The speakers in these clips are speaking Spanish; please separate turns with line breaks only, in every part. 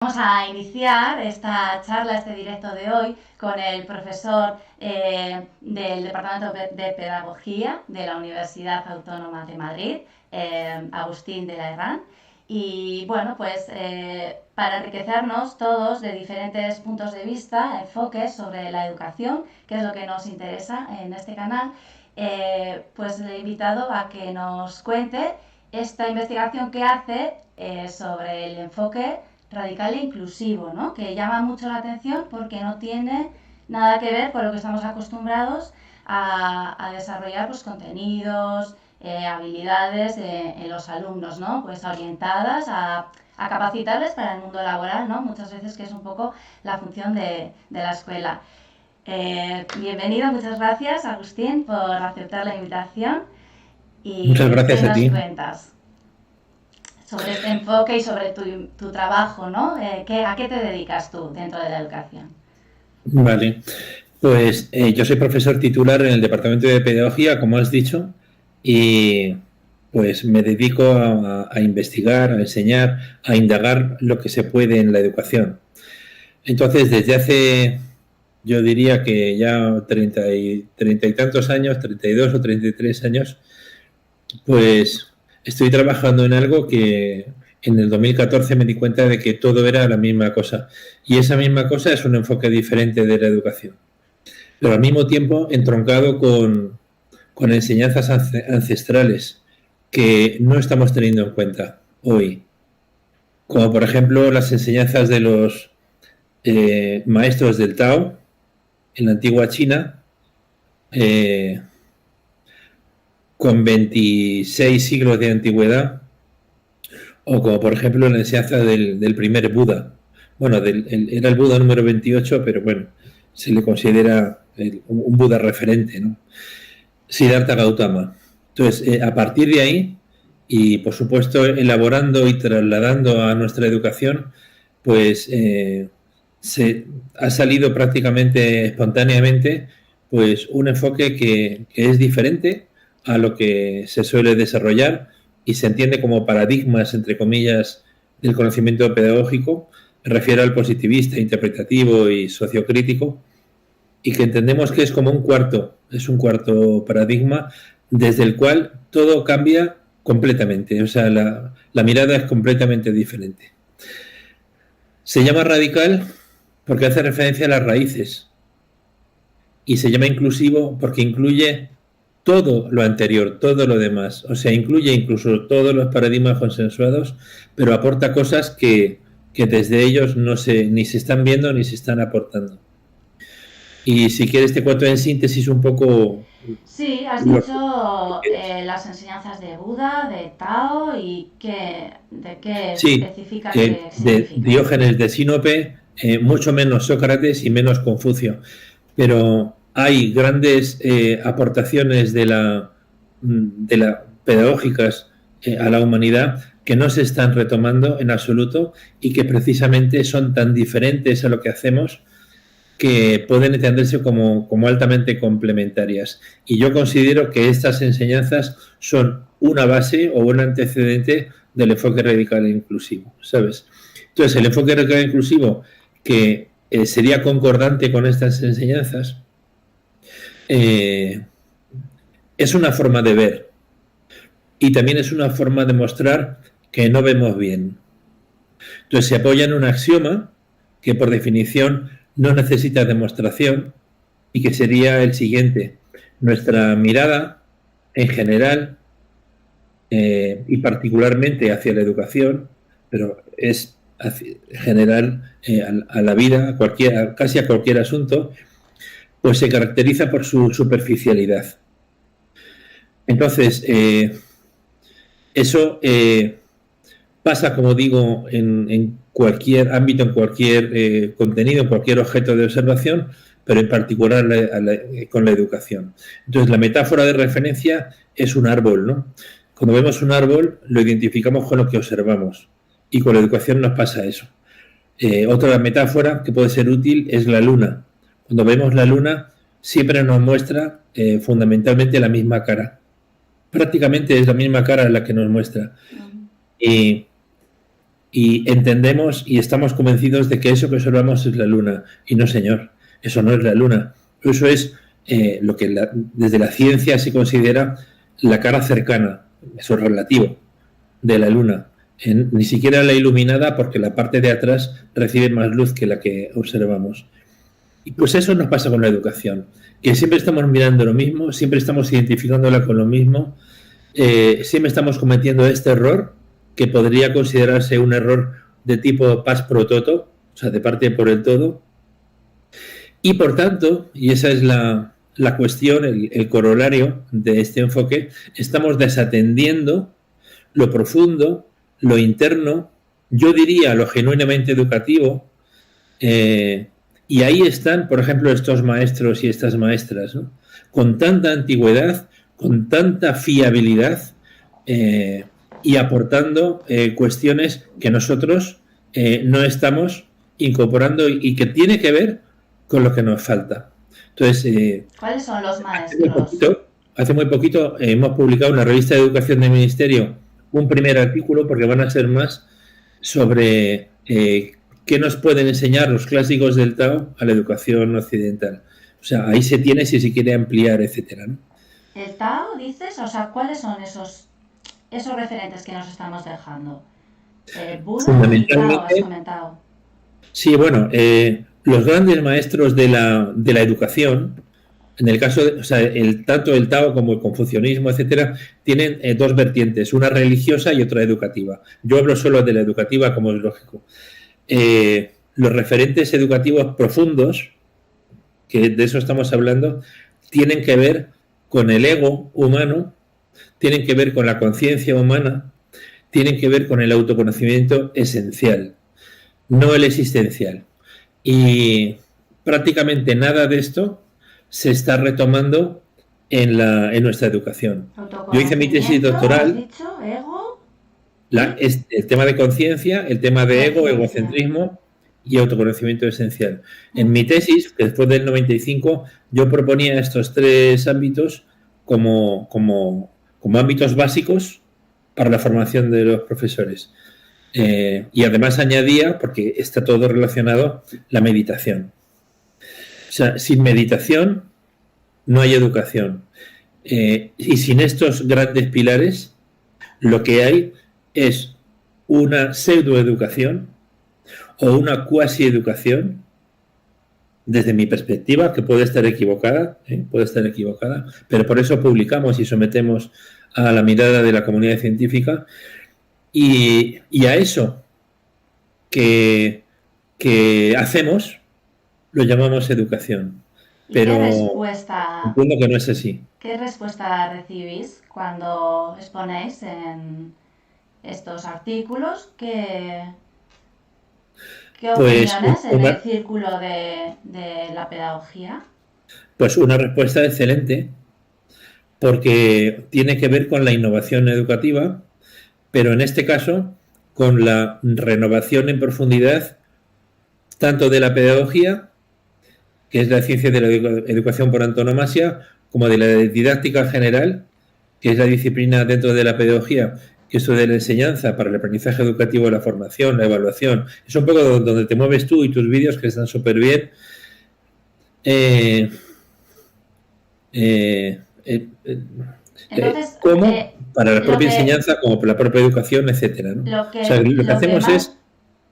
Vamos a iniciar esta charla, este directo de hoy, con el profesor del Departamento de Pedagogía de la Universidad Autónoma de Madrid, Agustín de la Herrán. Y bueno, pues para enriquecernos todos de diferentes puntos de vista, enfoques sobre la educación, que es lo que nos interesa en este canal, pues le he invitado a que nos cuente esta investigación que hace sobre el enfoque radical e inclusivo, ¿no? Que llama mucho la atención porque no tiene nada que ver con lo que estamos acostumbrados a desarrollar pues, contenidos, habilidades en los alumnos, ¿no? Pues orientadas a capacitarles para el mundo laboral, ¿no? Muchas veces que es un poco la función de la escuela. Bienvenido, muchas gracias, Agustín, por aceptar la invitación.
Muchas
¿Y qué
gracias a
nos
ti.
cuentas sobre este enfoque y sobre tu trabajo, ¿no? ¿A qué te dedicas tú dentro de la educación?
Vale, pues yo soy profesor titular en el Departamento de Pedagogía, como has dicho, y pues me dedico a investigar, a enseñar, a indagar lo que se puede en la educación. Entonces, desde hace, yo diría que ya 30 y tantos años, 32 o 33 años, pues estoy trabajando en algo que en el 2014 me di cuenta de que todo era la misma cosa. Y esa misma cosa es un enfoque diferente de la educación. Pero al mismo tiempo entroncado con enseñanzas ancestrales que no estamos teniendo en cuenta hoy. Como por ejemplo las enseñanzas de los maestros del Tao en la antigua China, eh, con 26 siglos de antigüedad, o como por ejemplo la enseñanza del primer Buda. Bueno, era el Buda número 28, pero bueno, se le considera un Buda referente, ¿no? Siddhartha Gautama. Entonces, a partir de ahí, y por supuesto elaborando y trasladando a nuestra educación, pues se ha salido prácticamente espontáneamente pues un enfoque que es diferente a lo que se suele desarrollar y se entiende como paradigmas, entre comillas, del conocimiento pedagógico. Me refiero al positivista, interpretativo y sociocrítico, y que entendemos que es un cuarto paradigma desde el cual todo cambia completamente, o sea, la mirada es completamente diferente. Se llama radical porque hace referencia a las raíces y se llama inclusivo porque incluye todo lo anterior, todo lo demás, o sea, incluye incluso todos los paradigmas consensuados, pero aporta cosas que desde ellos no se, ni se están viendo ni se están aportando. Y si quieres te cuento en síntesis un poco.
Sí, has dicho las enseñanzas de Buda, de Tao y de qué
Sí,
especifica, qué
de
significa.
Diógenes de Sinope, mucho menos Sócrates y menos Confucio. Pero hay grandes aportaciones de la pedagógicas a la humanidad que no se están retomando en absoluto y que precisamente son tan diferentes a lo que hacemos que pueden entenderse como altamente complementarias. Y yo considero que estas enseñanzas son una base o un antecedente del enfoque radical e inclusivo, ¿sabes? Entonces, el enfoque radical e inclusivo, que sería concordante con estas enseñanzas, eh, es una forma de ver y también es una forma de mostrar que no vemos bien. Entonces, se apoya en un axioma que por definición no necesita demostración y que sería el siguiente. Nuestra mirada, en general, y particularmente hacia la educación, pero es general a la vida, casi a cualquier asunto, pues se caracteriza por su superficialidad. Entonces, eso pasa, como digo, en cualquier ámbito, en cualquier contenido, en cualquier objeto de observación, pero en particular con la educación. Entonces, la metáfora de referencia es un árbol, ¿no? Cuando vemos un árbol, lo identificamos con lo que observamos. Y con la educación nos pasa eso. Otra metáfora que puede ser útil es la luna. Cuando vemos la luna, siempre nos muestra fundamentalmente la misma cara. Prácticamente es la misma cara la que nos muestra.
Uh -huh.
Y y entendemos y estamos convencidos de que eso que observamos es la Luna. Y no, señor, eso no es la Luna. Eso es lo que desde la ciencia se considera la cara cercana, eso es relativo, de la Luna. Ni siquiera la iluminada, porque la parte de atrás recibe más luz que la que observamos. Y pues eso nos pasa con la educación, que siempre estamos mirando lo mismo, siempre estamos identificándola con lo mismo, siempre estamos cometiendo este error, que podría considerarse un error de tipo pars pro toto, o sea, de parte por el todo. Y por tanto, y esa es la cuestión, el corolario de este enfoque, estamos desatendiendo lo profundo, lo interno, yo diría lo genuinamente educativo, y ahí están, por ejemplo, estos maestros y estas maestras, ¿no? Con tanta antigüedad, con tanta fiabilidad, y aportando cuestiones que nosotros no estamos incorporando y que tiene que ver con lo que nos falta. Entonces,
¿cuáles son los maestros?
Hace muy poquito hemos publicado en la revista de Educación del Ministerio un primer artículo, porque van a ser más, sobre qué nos pueden enseñar los clásicos del Tao a la educación occidental. O sea, ahí se tiene si se quiere ampliar, etcétera, ¿no?
¿El Tao, dices? O sea, ¿cuáles son esos referentes que nos estamos dejando? ¿Buda o el Tao has comentado?
Sí, bueno, los grandes maestros de la educación, en el caso de, o sea, tanto el Tao como el confucianismo, etcétera, tienen dos vertientes, una religiosa y otra educativa. Yo hablo solo de la educativa, como es lógico. Los referentes educativos profundos, que de eso estamos hablando, tienen que ver con el ego humano, tienen que ver con la conciencia humana, tienen que ver con el autoconocimiento esencial, no el existencial. Y prácticamente nada de esto se está retomando en nuestra educación. Yo hice mi tesis doctoral.
¿Has dicho? ¿Ego?
El tema de conciencia, el tema de ego, egocentrismo y autoconocimiento esencial. En mi tesis, que después del 95, yo proponía estos tres ámbitos como ámbitos básicos para la formación de los profesores. Y además añadía, porque está todo relacionado, la meditación. O sea, sin meditación no hay educación. Y sin estos grandes pilares, lo que hay es una pseudoeducación o una cuasi-educación, desde mi perspectiva, que puede estar equivocada, pero por eso publicamos y sometemos a la mirada de la comunidad científica, y a eso que hacemos lo llamamos educación. Pero entiendo que no es así.
¿Qué respuesta recibís cuando exponéis en estos artículos? ¿Qué opiniones en el círculo de la pedagogía?
Pues una respuesta excelente, porque tiene que ver con la innovación educativa, pero en este caso con la renovación en profundidad tanto de la pedagogía, que es la ciencia de la educación por antonomasia, como de la didáctica general, que es la disciplina dentro de la pedagogía, que es de la enseñanza para el aprendizaje educativo, la formación, la evaluación. Es un poco donde te mueves tú y tus vídeos, que están súper bien.
Entonces,
como para la propia enseñanza, como para la propia educación, etcétera, ¿no?
Lo que hacemos es...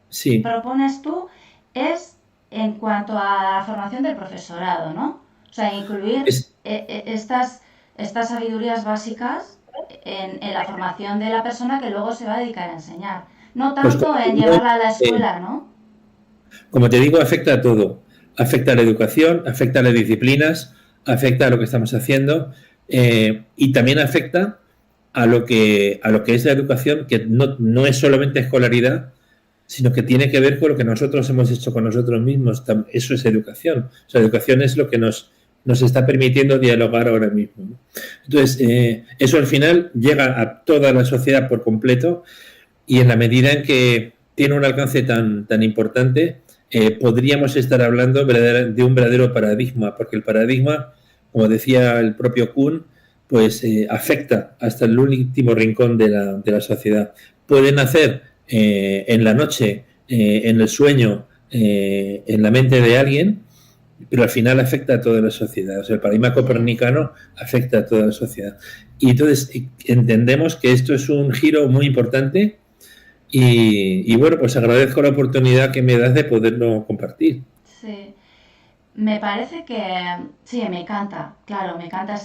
Sí.
Propones tú es en cuanto a la formación del profesorado, ¿no? O sea, incluir estas sabidurías básicas en la formación de la persona que luego se va a dedicar a enseñar. No tanto en llevarla a la escuela, ¿no?
Como te digo, afecta a todo. Afecta a la educación, afecta a las disciplinas, afecta a lo que estamos haciendo, y también afecta a lo que es la educación, que no es solamente escolaridad, sino que tiene que ver con lo que nosotros hemos hecho con nosotros mismos. Eso es educación. O sea, educación es lo que nos está permitiendo dialogar ahora mismo, ¿no? Entonces, eso al final llega a toda la sociedad por completo, y en la medida en que tiene un alcance tan importante, podríamos estar hablando de un verdadero paradigma, porque el paradigma, como decía el propio Kuhn, pues afecta hasta el último rincón de la sociedad. Puede nacer en la noche, en el sueño, en la mente de alguien, pero al final afecta a toda la sociedad. O sea, el paradigma copernicano afecta a toda la sociedad. Y entonces entendemos que esto es un giro muy importante y bueno, pues agradezco la oportunidad que me das de poderlo compartir.
Sí, me parece que sí, me encanta, claro, me encanta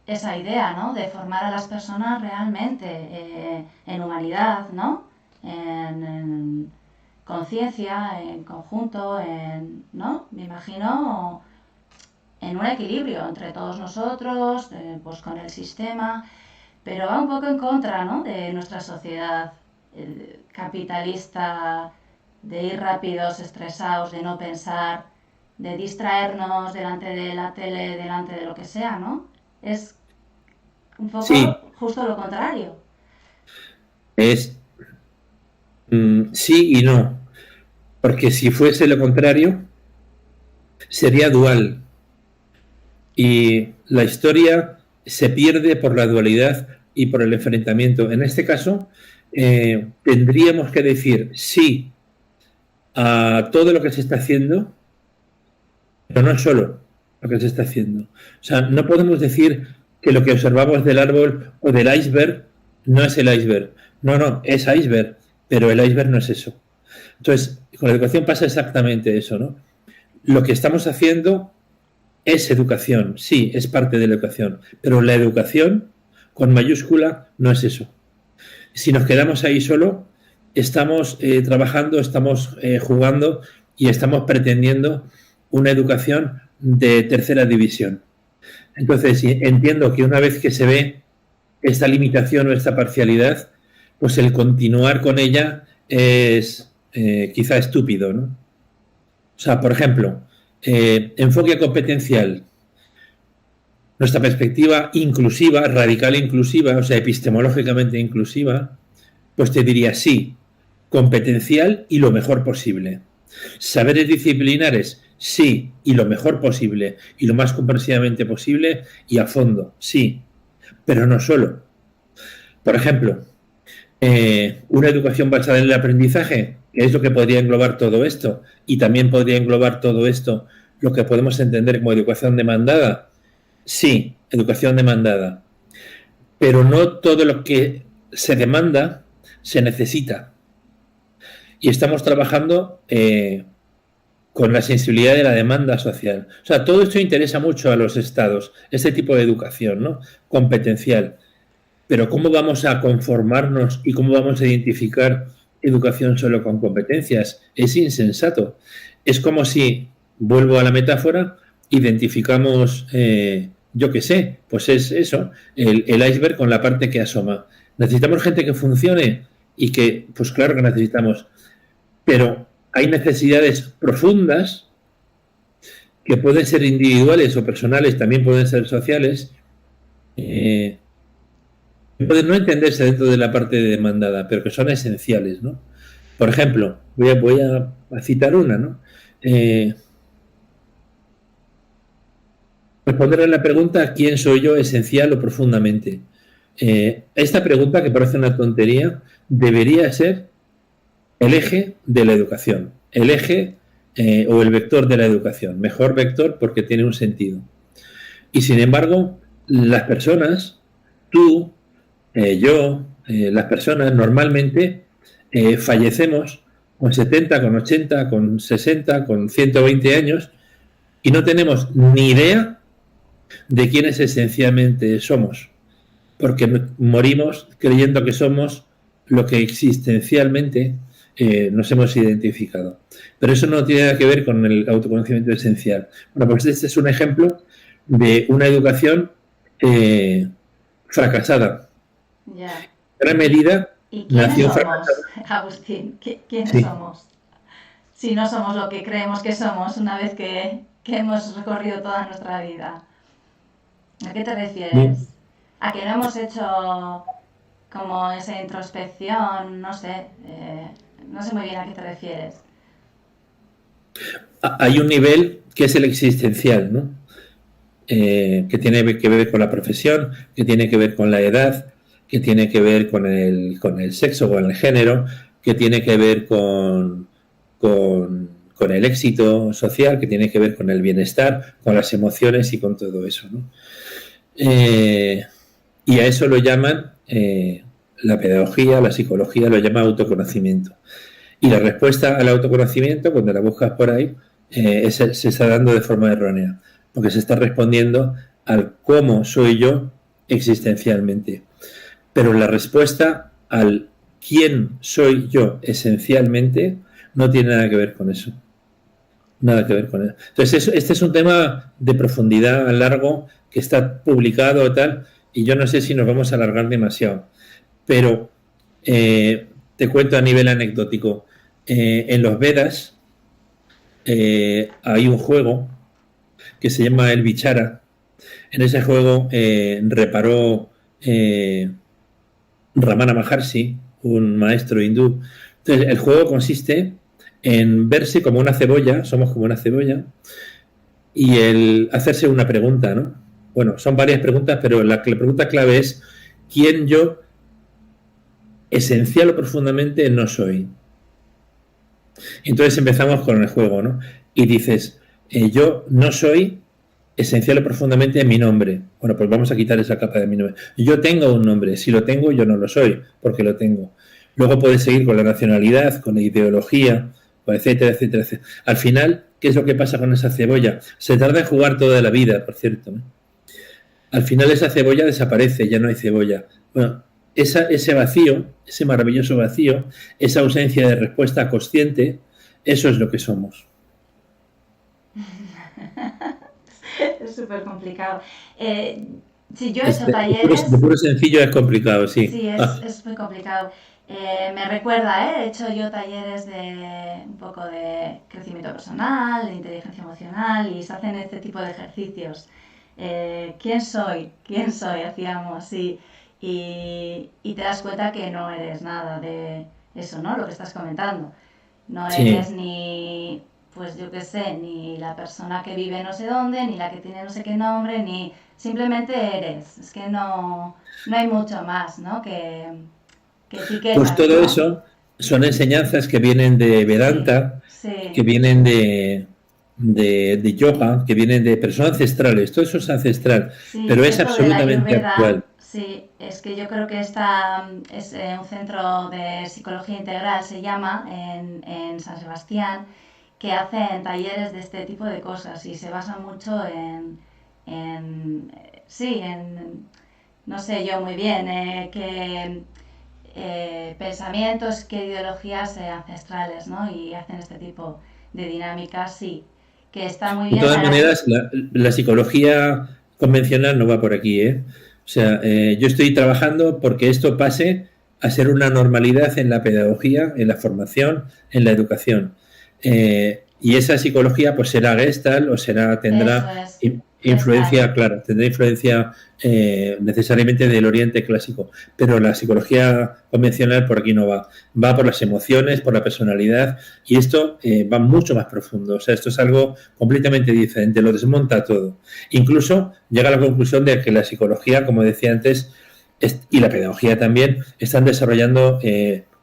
esa idea, ¿no? De formar a las personas realmente en humanidad, ¿no? En conciencia, en conjunto, ¿no? Me imagino en un equilibrio entre todos nosotros, pues con el sistema, pero va un poco en contra, ¿no? De nuestra sociedad capitalista, de ir rápidos, estresados, de no pensar, de distraernos delante de la tele, delante de lo que sea, ¿no? Es un
Sí,
poco justo lo contrario.
es sí y no, porque si fuese lo contrario, sería dual. Y la historia se pierde por la dualidad y por el enfrentamiento. En este caso, tendríamos que decir sí a todo lo que se está haciendo, pero no solo lo que se está haciendo. O sea, no podemos decir que lo que observamos del árbol o del iceberg no es el iceberg. No, no, es iceberg, pero el iceberg no es eso. Entonces, con la educación pasa exactamente eso, ¿no? Lo que estamos haciendo es educación, sí, es parte de la educación, pero la educación con mayúscula no es eso. Si nos quedamos ahí solo, estamos trabajando, estamos jugando y estamos pretendiendo una educación de tercera división. Entonces, entiendo que una vez que se ve esta limitación o esta parcialidad, pues el continuar con ella es quizá estúpido, ¿no? O sea, por ejemplo, enfoque competencial, nuestra perspectiva inclusiva, radical inclusiva, o sea, epistemológicamente inclusiva, pues te diría sí, competencial y lo mejor posible. Saberes disciplinares, sí, y lo mejor posible, y lo más comprensivamente posible y a fondo, sí, pero no solo. Por ejemplo, una educación basada en el aprendizaje, que es lo que podría englobar todo esto, y también podría englobar todo esto lo que podemos entender como educación demandada. Sí, educación demandada, pero no todo lo que se demanda se necesita. Y estamos trabajando con la sensibilidad de la demanda social. O sea, todo esto interesa mucho a los estados, este tipo de educación, ¿no? Competencial. Pero ¿cómo vamos a conformarnos y cómo vamos a identificar educación solo con competencias? Es insensato. Es como si, vuelvo a la metáfora, identificamos, yo qué sé, pues es eso, el iceberg con la parte que asoma. ¿Necesitamos gente que funcione? Y que, pues claro que necesitamos, pero hay necesidades profundas que pueden ser individuales o personales, también pueden ser sociales, pueden no entenderse dentro de la parte demandada, pero que son esenciales, ¿no? Por ejemplo, voy a citar una, ¿no? Responder a la pregunta ¿quién soy yo? Esencial o profundamente. Esta pregunta, que parece una tontería, debería ser el eje de la educación, el eje o el vector de la educación. Mejor vector porque tiene un sentido. Y sin embargo, las personas, tú, yo, las personas normalmente fallecemos con 70, con 80, con 60, con 120 años y no tenemos ni idea de quiénes esencialmente somos, porque morimos creyendo que somos lo que existencialmente nos hemos identificado. Pero eso no tiene nada que ver con el autoconocimiento esencial. Bueno, pues este es un ejemplo de una educación fracasada.
Ya.
En gran medida
¿Y quiénes
nació
somos,
fracasada.
Agustín? ¿Quiénes
Sí.
somos? Si no somos lo que creemos que somos una vez que hemos recorrido toda nuestra vida. ¿A qué te refieres? ¿A que no hemos hecho como esa introspección? No sé, no sé muy bien a qué te refieres.
Hay un nivel que es el existencial, ¿no? Que tiene que ver con la profesión, que tiene que ver con la edad, que tiene que ver con el sexo, con el género, que tiene que ver con el éxito social, que tiene que ver con el bienestar, con las emociones y con todo eso, ¿no? Y a eso lo llaman, la pedagogía, la psicología, lo llama autoconocimiento. Y la respuesta al autoconocimiento, cuando la buscas por ahí, se está dando de forma errónea, porque se está respondiendo al cómo soy yo existencialmente. Pero la respuesta al quién soy yo esencialmente no tiene nada que ver con eso. Nada que ver con eso. Entonces, este es un tema de profundidad largo que está publicado tal, y yo no sé si nos vamos a alargar demasiado. Pero te cuento a nivel anecdótico. En los Vedas hay un juego que se llama el Vichara. En ese juego reparó Ramana Maharshi, un maestro hindú. Entonces, el juego consiste en verse como una cebolla, somos como una cebolla, y el hacerse una pregunta, ¿no? Bueno, son varias preguntas, pero la pregunta clave es ¿quién yo esencial o profundamente no soy? Entonces empezamos con el juego, ¿no? Y dices, yo no soy esencial o profundamente mi nombre. Bueno, pues vamos a quitar esa capa de mi nombre. Yo tengo un nombre, si lo tengo, yo no lo soy, porque lo tengo. Luego puedes seguir con la nacionalidad, con la ideología, etcétera, etcétera, etcétera. Al final, ¿qué es lo que pasa con esa cebolla? Se tarda en jugar toda la vida, por cierto, ¿no? Al final esa cebolla desaparece, ya no hay cebolla. Bueno, ese vacío, ese maravilloso vacío, esa ausencia de respuesta consciente, eso es lo que somos.
Es súper complicado. Si yo he hecho talleres...
De puro sencillo es complicado, sí.
Sí, es muy complicado. Me recuerda, he hecho yo talleres de un poco de crecimiento personal, de inteligencia emocional, y se hacen este tipo de ejercicios. ¿Quién soy? ¿Quién soy? Hacíamos, y te das cuenta que no eres nada de eso, ¿no? Lo que estás comentando. No eres
Sí.
ni, pues yo qué sé, ni la persona que vive no sé dónde, ni la que tiene no sé qué nombre, ni simplemente eres. Es que no hay mucho más, ¿no? Que
Pues
etiquetas,
todo
¿no?
eso son enseñanzas que vienen de
Sí,
Vedanta, que
sí,
vienen de yoga, que vienen de personas ancestrales. Todo eso es ancestral,
sí,
pero es
esto de la
absolutamente
Ayurveda,
actual.
sí, es que yo creo que esta es un centro de psicología integral, se llama, en San Sebastián, que hacen talleres de este tipo de cosas y se basa mucho sí, no sé yo muy bien, qué pensamientos, qué ideologías ancestrales, ¿no? Y hacen este tipo de dinámicas, sí, que está muy
De
bien
todas
para...
maneras, la psicología convencional no va por aquí, ¿eh? O sea, yo estoy trabajando porque esto pase a ser una normalidad en la pedagogía, en la formación, en la educación. Y esa psicología, pues será Gestalt o
Eso
tendrá
es, Gestalt.
influencia, claro, tendrá influencia necesariamente del Oriente clásico. Pero la psicología convencional por aquí no va. Va por las emociones, por la personalidad, y esto va mucho más profundo. O sea, esto es algo completamente diferente, lo desmonta todo. Incluso llega a la conclusión de que la psicología, como decía antes, y la pedagogía también, están desarrollando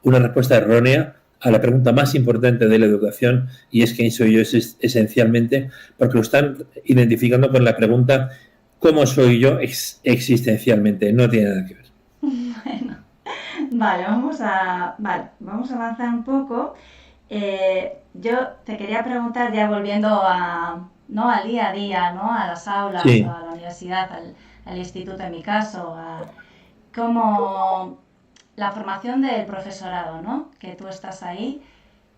una respuesta errónea a la pregunta más importante de la educación, y es quién soy yo esencialmente, porque lo están identificando con la pregunta ¿cómo soy yo existencialmente? No tiene nada que ver.
Bueno, vamos a avanzar un poco. Yo te quería preguntar, ya volviendo ¿no? al día a día, ¿no? A las aulas,
Sí.
a la universidad, al instituto en mi caso, cómo la formación del profesorado, ¿no? Que tú estás ahí,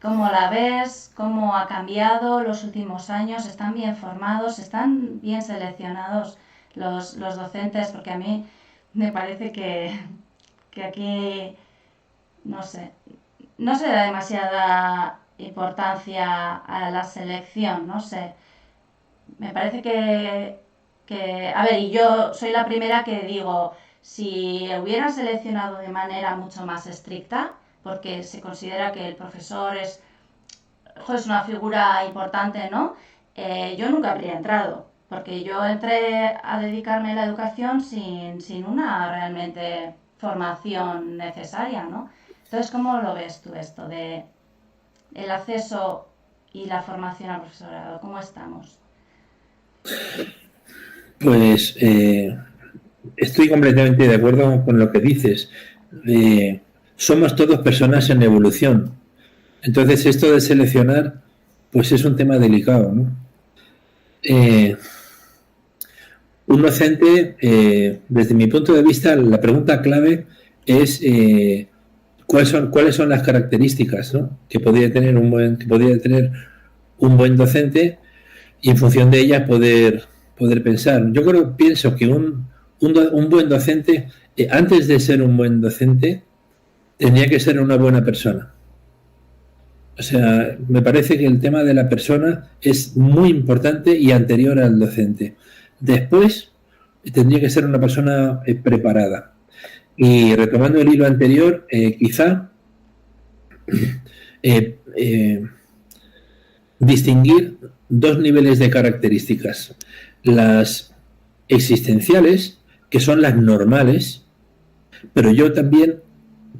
¿cómo la ves? ¿Cómo ha cambiado los últimos años? ¿Están bien formados? ¿Están bien seleccionados los docentes? Porque a mí me parece que aquí, no sé, no se da demasiada importancia a la selección, no sé. Me parece a ver, y yo soy la primera que digo, si hubieran seleccionado de manera mucho más estricta, porque se considera que el profesor es una figura importante, ¿no? Yo nunca habría entrado, porque yo entré a dedicarme a la educación sin una realmente formación necesaria, ¿no? Entonces, ¿cómo lo ves tú esto de el acceso y la formación al profesorado? ¿Cómo estamos?
Pues estoy completamente de acuerdo con lo que dices. Somos todos personas en evolución. Entonces, esto de seleccionar, pues es un tema delicado, ¿no? Un docente, desde mi punto de vista, la pregunta clave es cuáles son las características, ¿no?, que podría tener un buen docente, y en función de ellas poder pensar. Pienso que un buen docente, antes de ser un buen docente, tendría que ser una buena persona. O sea, me parece que el tema de la persona es muy importante y anterior al docente. Después, tendría que ser una persona preparada. Y retomando el hilo anterior, quizá distinguir dos niveles de características. Las existenciales, que son las normales, pero yo también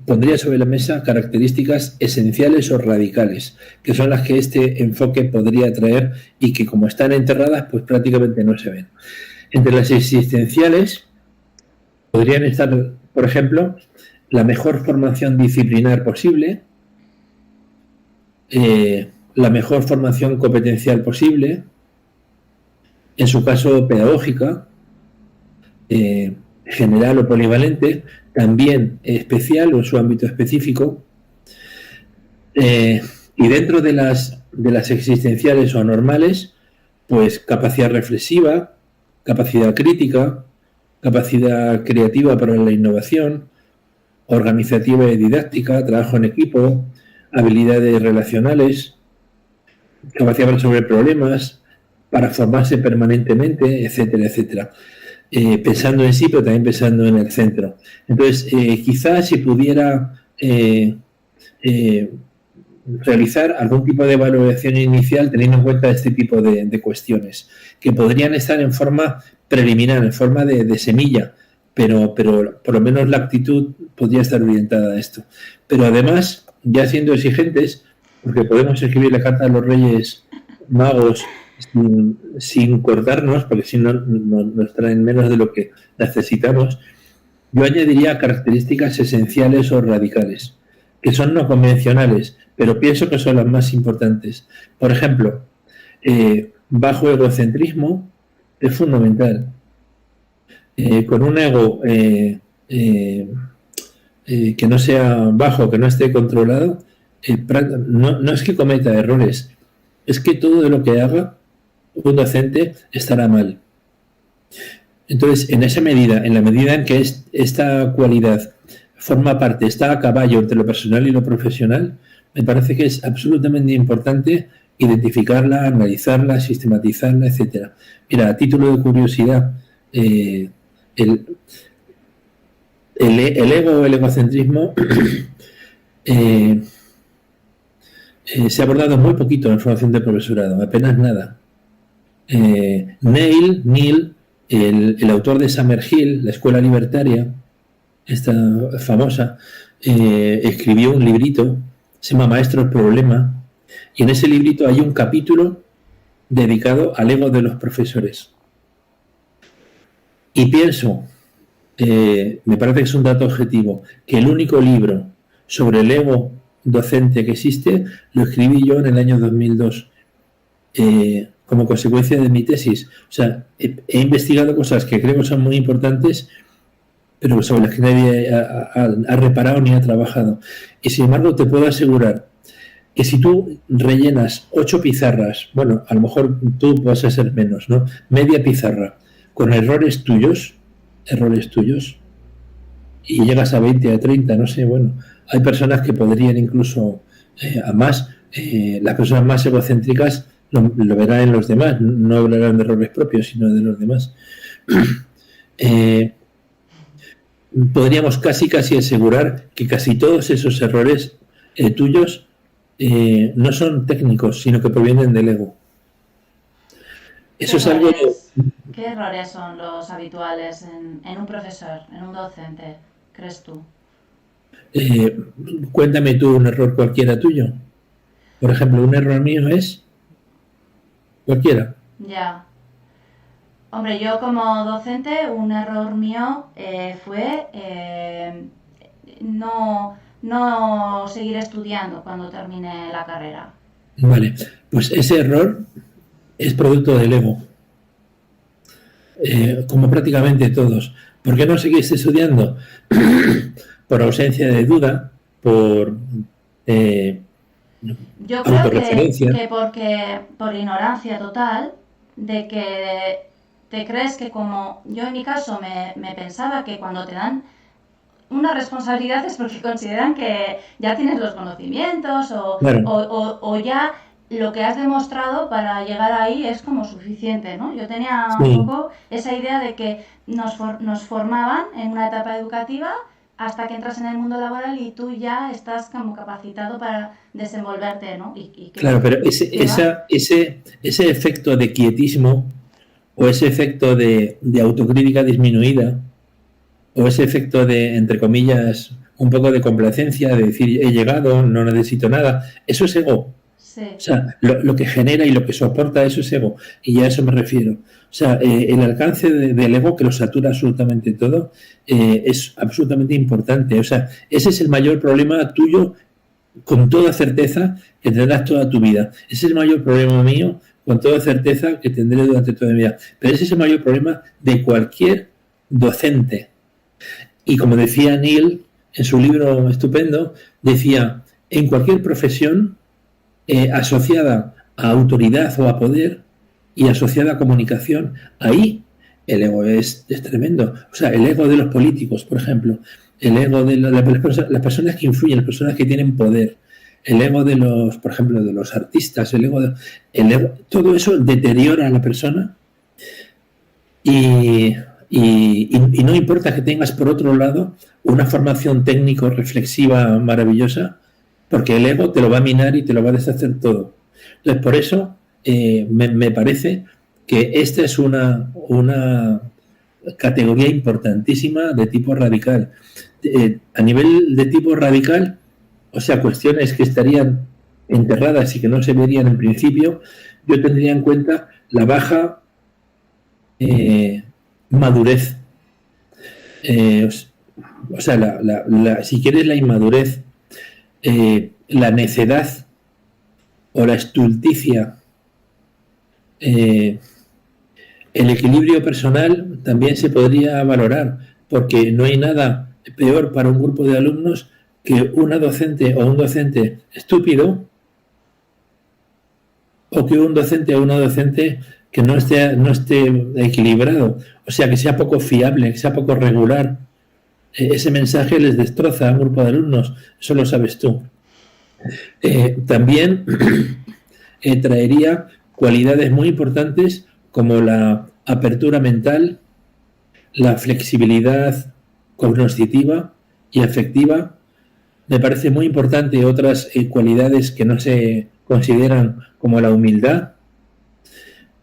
pondría sobre la mesa características esenciales o radicales, que son las que este enfoque podría traer y que, como están enterradas, pues prácticamente no se ven. Entre las existenciales podrían estar, por ejemplo, la mejor formación disciplinar posible, la mejor formación competencial posible, en su caso pedagógica, general o polivalente, también especial o en su ámbito específico, y dentro de las existenciales o normales, pues capacidad reflexiva, capacidad crítica, capacidad creativa para la innovación, organizativa y didáctica, trabajo en equipo, habilidades relacionales, capacidad para resolver problemas, para formarse permanentemente, etcétera, etcétera. Pensando en sí, pero también pensando en el centro. Entonces, quizás si pudiera realizar algún tipo de evaluación inicial teniendo en cuenta este tipo de cuestiones, que podrían estar en forma preliminar, en forma de semilla, pero por lo menos la actitud podría estar orientada a esto. Pero además, ya siendo exigentes, porque podemos escribir la carta a los Reyes Magos sin cortarnos, porque si no nos traen menos de lo que necesitamos, yo añadiría características esenciales o radicales, que son no convencionales, pero pienso que son las más importantes. Por ejemplo, bajo egocentrismo es fundamental. Con un ego que no sea bajo, que no esté controlado, no es que cometa errores, es que todo lo que haga un docente estará mal. Entonces, en la medida en que esta cualidad forma parte, está a caballo entre lo personal y lo profesional, me parece que es absolutamente importante identificarla, analizarla, sistematizarla, etcétera. Mira, a título de curiosidad, el ego o el egocentrismo se ha abordado muy poquito en formación de profesorado, apenas nada. Neil, el autor de Summerhill, la escuela libertaria, esta famosa, escribió un librito, se llama Maestro el Problema, y en ese librito hay un capítulo dedicado al ego de los profesores. Y pienso, me parece que es un dato objetivo, que el único libro sobre el ego docente que existe lo escribí yo en el año 2002. Como consecuencia de mi tesis. O sea, he investigado cosas que creo que son muy importantes, pero sobre las que nadie ha reparado ni ha trabajado. Y sin embargo, te puedo asegurar que si tú rellenas 8 pizarras, bueno, a lo mejor tú vas a ser menos, ¿no? Media pizarra, con errores tuyos, y llegas a 20, a 30, no sé, bueno, hay personas que podrían incluso, además, las personas más egocéntricas lo verán en los demás, no hablarán de errores propios, sino de los demás. Podríamos casi asegurar que casi todos esos errores tuyos no son técnicos, sino que provienen del ego. Eso es algo...
¿Qué errores son los habituales en un profesor, en un docente? crees tú?
Cuéntame tú un error cualquiera tuyo. Por ejemplo, un error mío es cualquiera.
Ya. Hombre, yo como docente, un error mío fue no seguir estudiando cuando termine la carrera.
Vale, pues ese error es producto del ego, como prácticamente todos. ¿Por qué no seguís estudiando? Por ausencia de duda, por
Yo creo
autorreferencia.
que porque por ignorancia total, de que te crees que como yo en mi caso me pensaba que cuando te dan una responsabilidad es porque consideran que ya tienes los conocimientos
Claro,
o ya lo que has demostrado para llegar ahí es como suficiente, ¿no? Yo tenía un
sí,
poco esa idea de que nos formaban en una etapa educativa hasta que entras en el mundo laboral y tú ya estás como capacitado para desenvolverte, ¿no? Y
claro, pero
que va.
ese efecto de quietismo o ese efecto de autocrítica disminuida o ese efecto de, entre comillas, un poco de complacencia, de decir, he llegado, no necesito nada, eso es ego.
Sí,
O sea, lo que genera y lo que soporta eso es ego. Y a eso me refiero. O sea, el alcance del ego, que lo satura absolutamente todo, es absolutamente importante. O sea, ese es el mayor problema tuyo, con toda certeza, que tendrás toda tu vida. Ese es el mayor problema mío, con toda certeza, que tendré durante toda mi vida. Pero ese es el mayor problema de cualquier docente. Y como decía Neil en su libro estupendo, decía, en cualquier profesión asociada a autoridad o a poder y asociada a comunicación, ahí el ego es tremendo. O sea, el ego de los políticos, por ejemplo, el ego de las personas que influyen, las personas que tienen poder, el ego de los, por ejemplo, de los artistas, todo eso deteriora a la persona y, y no importa que tengas, por otro lado, una formación técnico-reflexiva maravillosa, porque el ego te lo va a minar y te lo va a deshacer todo. Entonces, por eso me parece que esta es una categoría importantísima de tipo radical. A nivel de tipo radical, o sea, cuestiones que estarían enterradas y que no se verían en principio, yo tendría en cuenta la baja madurez. Eh, o sea, si quieres la inmadurez, la necedad o la estulticia, el equilibrio personal también se podría valorar, porque no hay nada peor para un grupo de alumnos que una docente o un docente estúpido o que un docente o una docente que no esté equilibrado, o sea, que sea poco fiable, que sea poco regular. Ese mensaje les destroza a un grupo de alumnos, eso lo sabes tú. También traería cualidades muy importantes como la apertura mental, la flexibilidad cognitiva y afectiva. Me parece muy importante otras cualidades que no se consideran, como la humildad,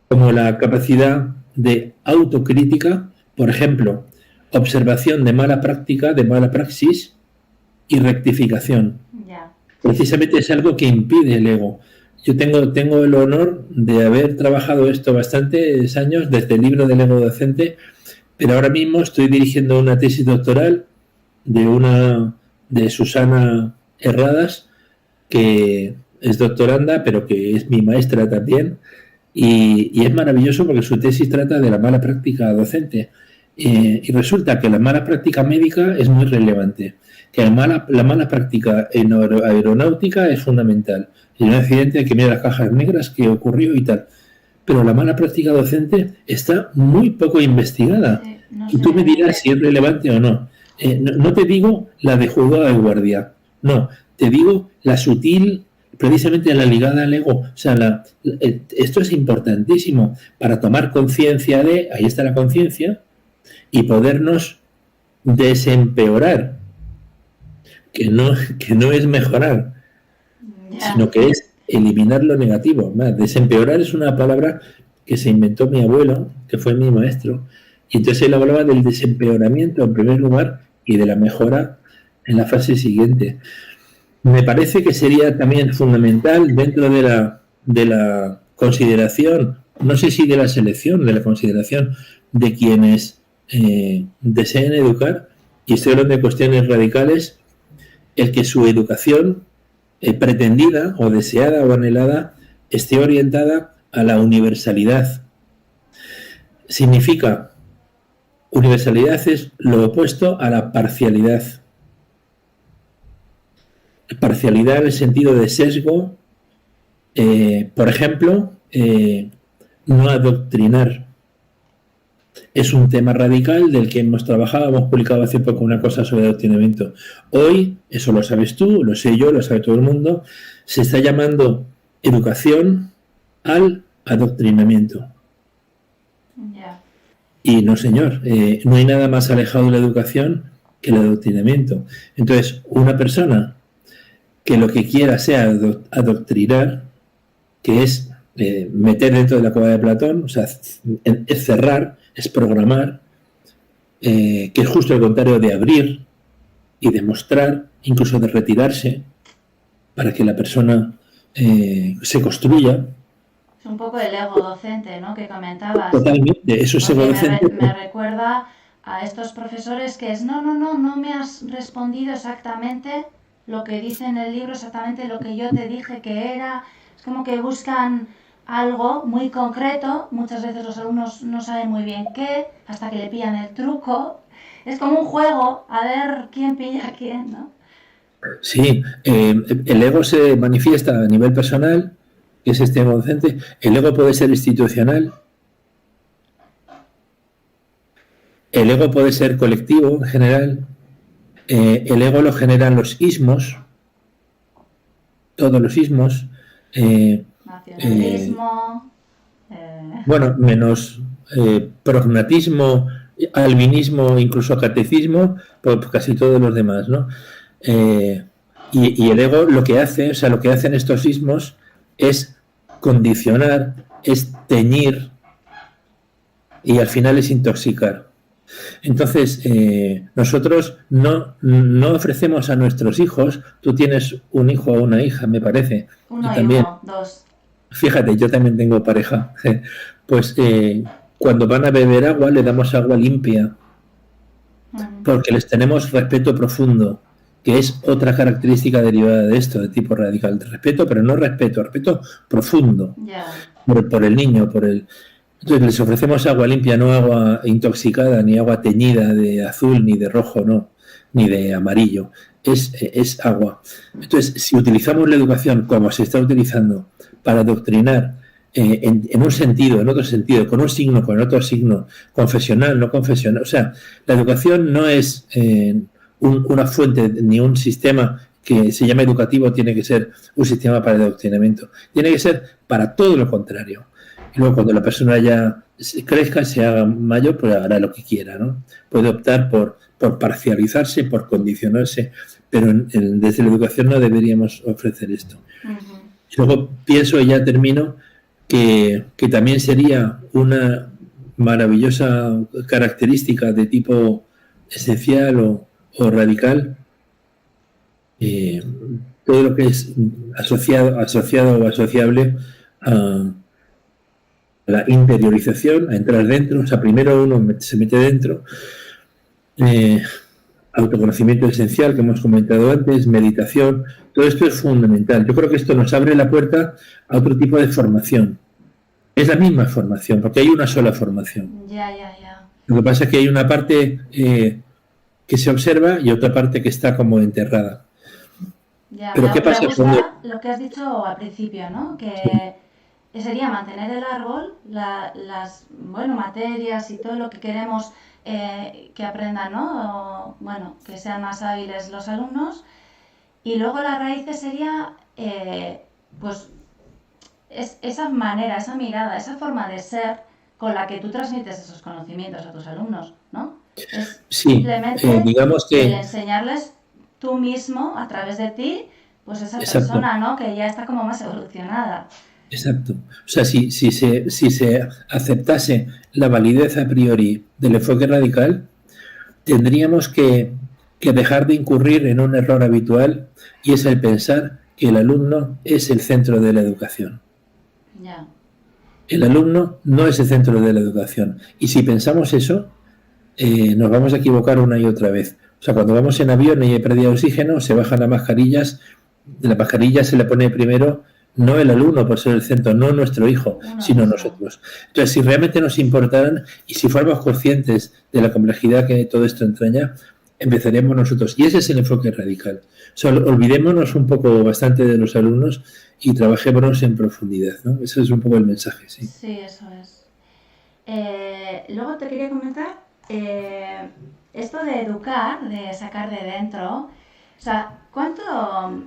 como la capacidad de autocrítica, por ejemplo, observación de mala práctica, de mala praxis y rectificación.
ya. Sí, sí.
Precisamente es algo que impide el ego. Yo tengo el honor de haber trabajado esto bastantes años desde el libro del ego docente, pero ahora mismo estoy dirigiendo una tesis doctoral de Susana Herradas, que es doctoranda, pero que es mi maestra también, y es maravilloso porque su tesis trata de la mala práctica docente. Y resulta que la mala práctica médica es muy relevante, que la mala práctica en aeronáutica es fundamental. En un accidente hay que mirar las cajas negras que ocurrió y tal. Pero la mala práctica docente está muy poco investigada.
Sí, no
Y
sé.
tú me dirás si es relevante o no. No te digo la de juzgado de guardia, no, te digo la sutil, precisamente la ligada al ego. O sea, esto es importantísimo para tomar conciencia ahí está la conciencia, y podernos desempeorar, que no es mejorar,
Ya.
sino que es eliminar lo negativo. Desempeorar es una palabra que se inventó mi abuelo, que fue mi maestro, y entonces él hablaba del desempeoramiento en primer lugar, y de la mejora en la fase siguiente. Me parece que sería también fundamental dentro de la consideración, no sé si de la selección, de la consideración de quienes deseen educar, y estoy hablando de cuestiones radicales, el que su educación pretendida o deseada o anhelada esté orientada a la universalidad. Significa, universalidad es lo opuesto a la parcialidad. Parcialidad en el sentido de sesgo, por ejemplo, no adoctrinar. Es un tema radical del que hemos trabajado, hemos publicado hace poco una cosa sobre adoctrinamiento. Hoy, eso lo sabes tú, lo sé yo, lo sabe todo el mundo, se está llamando educación al adoctrinamiento.
Yeah.
Y no, señor, no hay nada más alejado de la educación que el adoctrinamiento. Entonces, una persona que lo que quiera sea adoctrinar, que es meter dentro de la cueva de Platón, o sea, es cerrar, es programar, que es justo el contrario de abrir y de mostrar, incluso de retirarse, para que la persona se construya.
Es un poco el ego docente, ¿no?, que comentabas.
Totalmente, eso es ego docente.
Me recuerda a estos profesores que es, no me has respondido exactamente lo que dice en el libro, exactamente lo que yo te dije que era. Es como que buscan algo muy concreto, muchas veces los alumnos no saben muy bien qué, hasta que le pillan el truco. Es como un juego, a ver quién pilla a quién, ¿no?
Sí, el ego se manifiesta a nivel personal, que es este ego docente. El ego puede ser institucional. El ego puede ser colectivo, en general. El ego lo generan los ismos, todos los ismos.
Nacionalismo.
Bueno, menos prognatismo, albinismo, incluso catecismo, pues casi todos los demás, ¿no? Y el ego lo que hace, o sea, lo que hacen estos ismos es condicionar, es teñir y al final es intoxicar. Entonces, nosotros no ofrecemos a nuestros hijos, tú tienes un hijo o una hija, me parece.
Uno y
también,
uno, dos.
Fíjate, yo también tengo pareja. Pues cuando van a beber agua, le damos agua limpia, porque les tenemos respeto profundo, que es otra característica derivada de esto, de tipo radical. Respeto, pero no respeto profundo.
Yeah.
Por el niño, Entonces les ofrecemos agua limpia, no agua intoxicada, ni agua teñida de azul, ni de rojo, no, ni de amarillo. Es agua. Entonces, si utilizamos la educación como se está utilizando para adoctrinar en un sentido, en otro sentido, con un signo, con otro signo, confesional, no confesional, o sea, la educación no es una fuente ni un sistema que se llama educativo, tiene que ser un sistema para el adoctrinamiento. Tiene que ser para todo lo contrario. Y luego cuando la persona ya crezca, se haga mayor, pues hará lo que quiera, ¿no? Puede optar por parcializarse, por condicionarse, pero desde la educación no deberíamos ofrecer esto. Uh-huh. Luego pienso, y ya termino, que también sería una maravillosa característica de tipo esencial o radical, todo lo que es asociado o asociable a la interiorización, a entrar dentro. O sea, primero uno se mete dentro, autoconocimiento esencial que hemos comentado antes, meditación, todo esto es fundamental. Yo creo que esto nos abre la puerta a otro tipo de formación. Es la misma formación, porque hay una sola formación.
Ya.
Lo que pasa es que hay una parte que se observa y otra parte que está como enterrada.
Ya,
pero ¿qué pasa
cuando... Lo que has dicho al principio, ¿no? Que sería mantener el árbol, las materias y todo lo que queremos que aprendan, ¿no? O, bueno, que sean más hábiles los alumnos. Y luego la raíz sería, pues, esa manera, esa mirada, esa forma de ser con la que tú transmites esos conocimientos a tus alumnos, ¿no? Es simplemente
digamos que
el enseñarles tú mismo, a través de ti, pues esa
Exacto.
persona, ¿no? Que ya está como más evolucionada.
Exacto. O sea, si se aceptase la validez a priori del enfoque radical, tendríamos que que dejar de incurrir en un error habitual, y es el pensar que el alumno es el centro de la educación.
Ya.
El alumno no es el centro de la educación. Y si pensamos eso, nos vamos a equivocar una y otra vez. O sea, cuando vamos en avión y hay pérdida de oxígeno, se bajan las mascarillas. La mascarilla se le pone primero no el alumno por ser el centro, no nuestro hijo, sino nosotros. Entonces, si realmente nos importaran y si fuéramos conscientes de la complejidad que todo esto entraña, empezaremos nosotros. Y ese es el enfoque radical. O sea, olvidémonos un poco bastante de los alumnos y trabajémonos en profundidad, ¿no? Ese es un poco el mensaje, sí.
Sí, eso es. Luego te quería comentar esto de educar, de sacar de dentro. O sea, ¿cuánto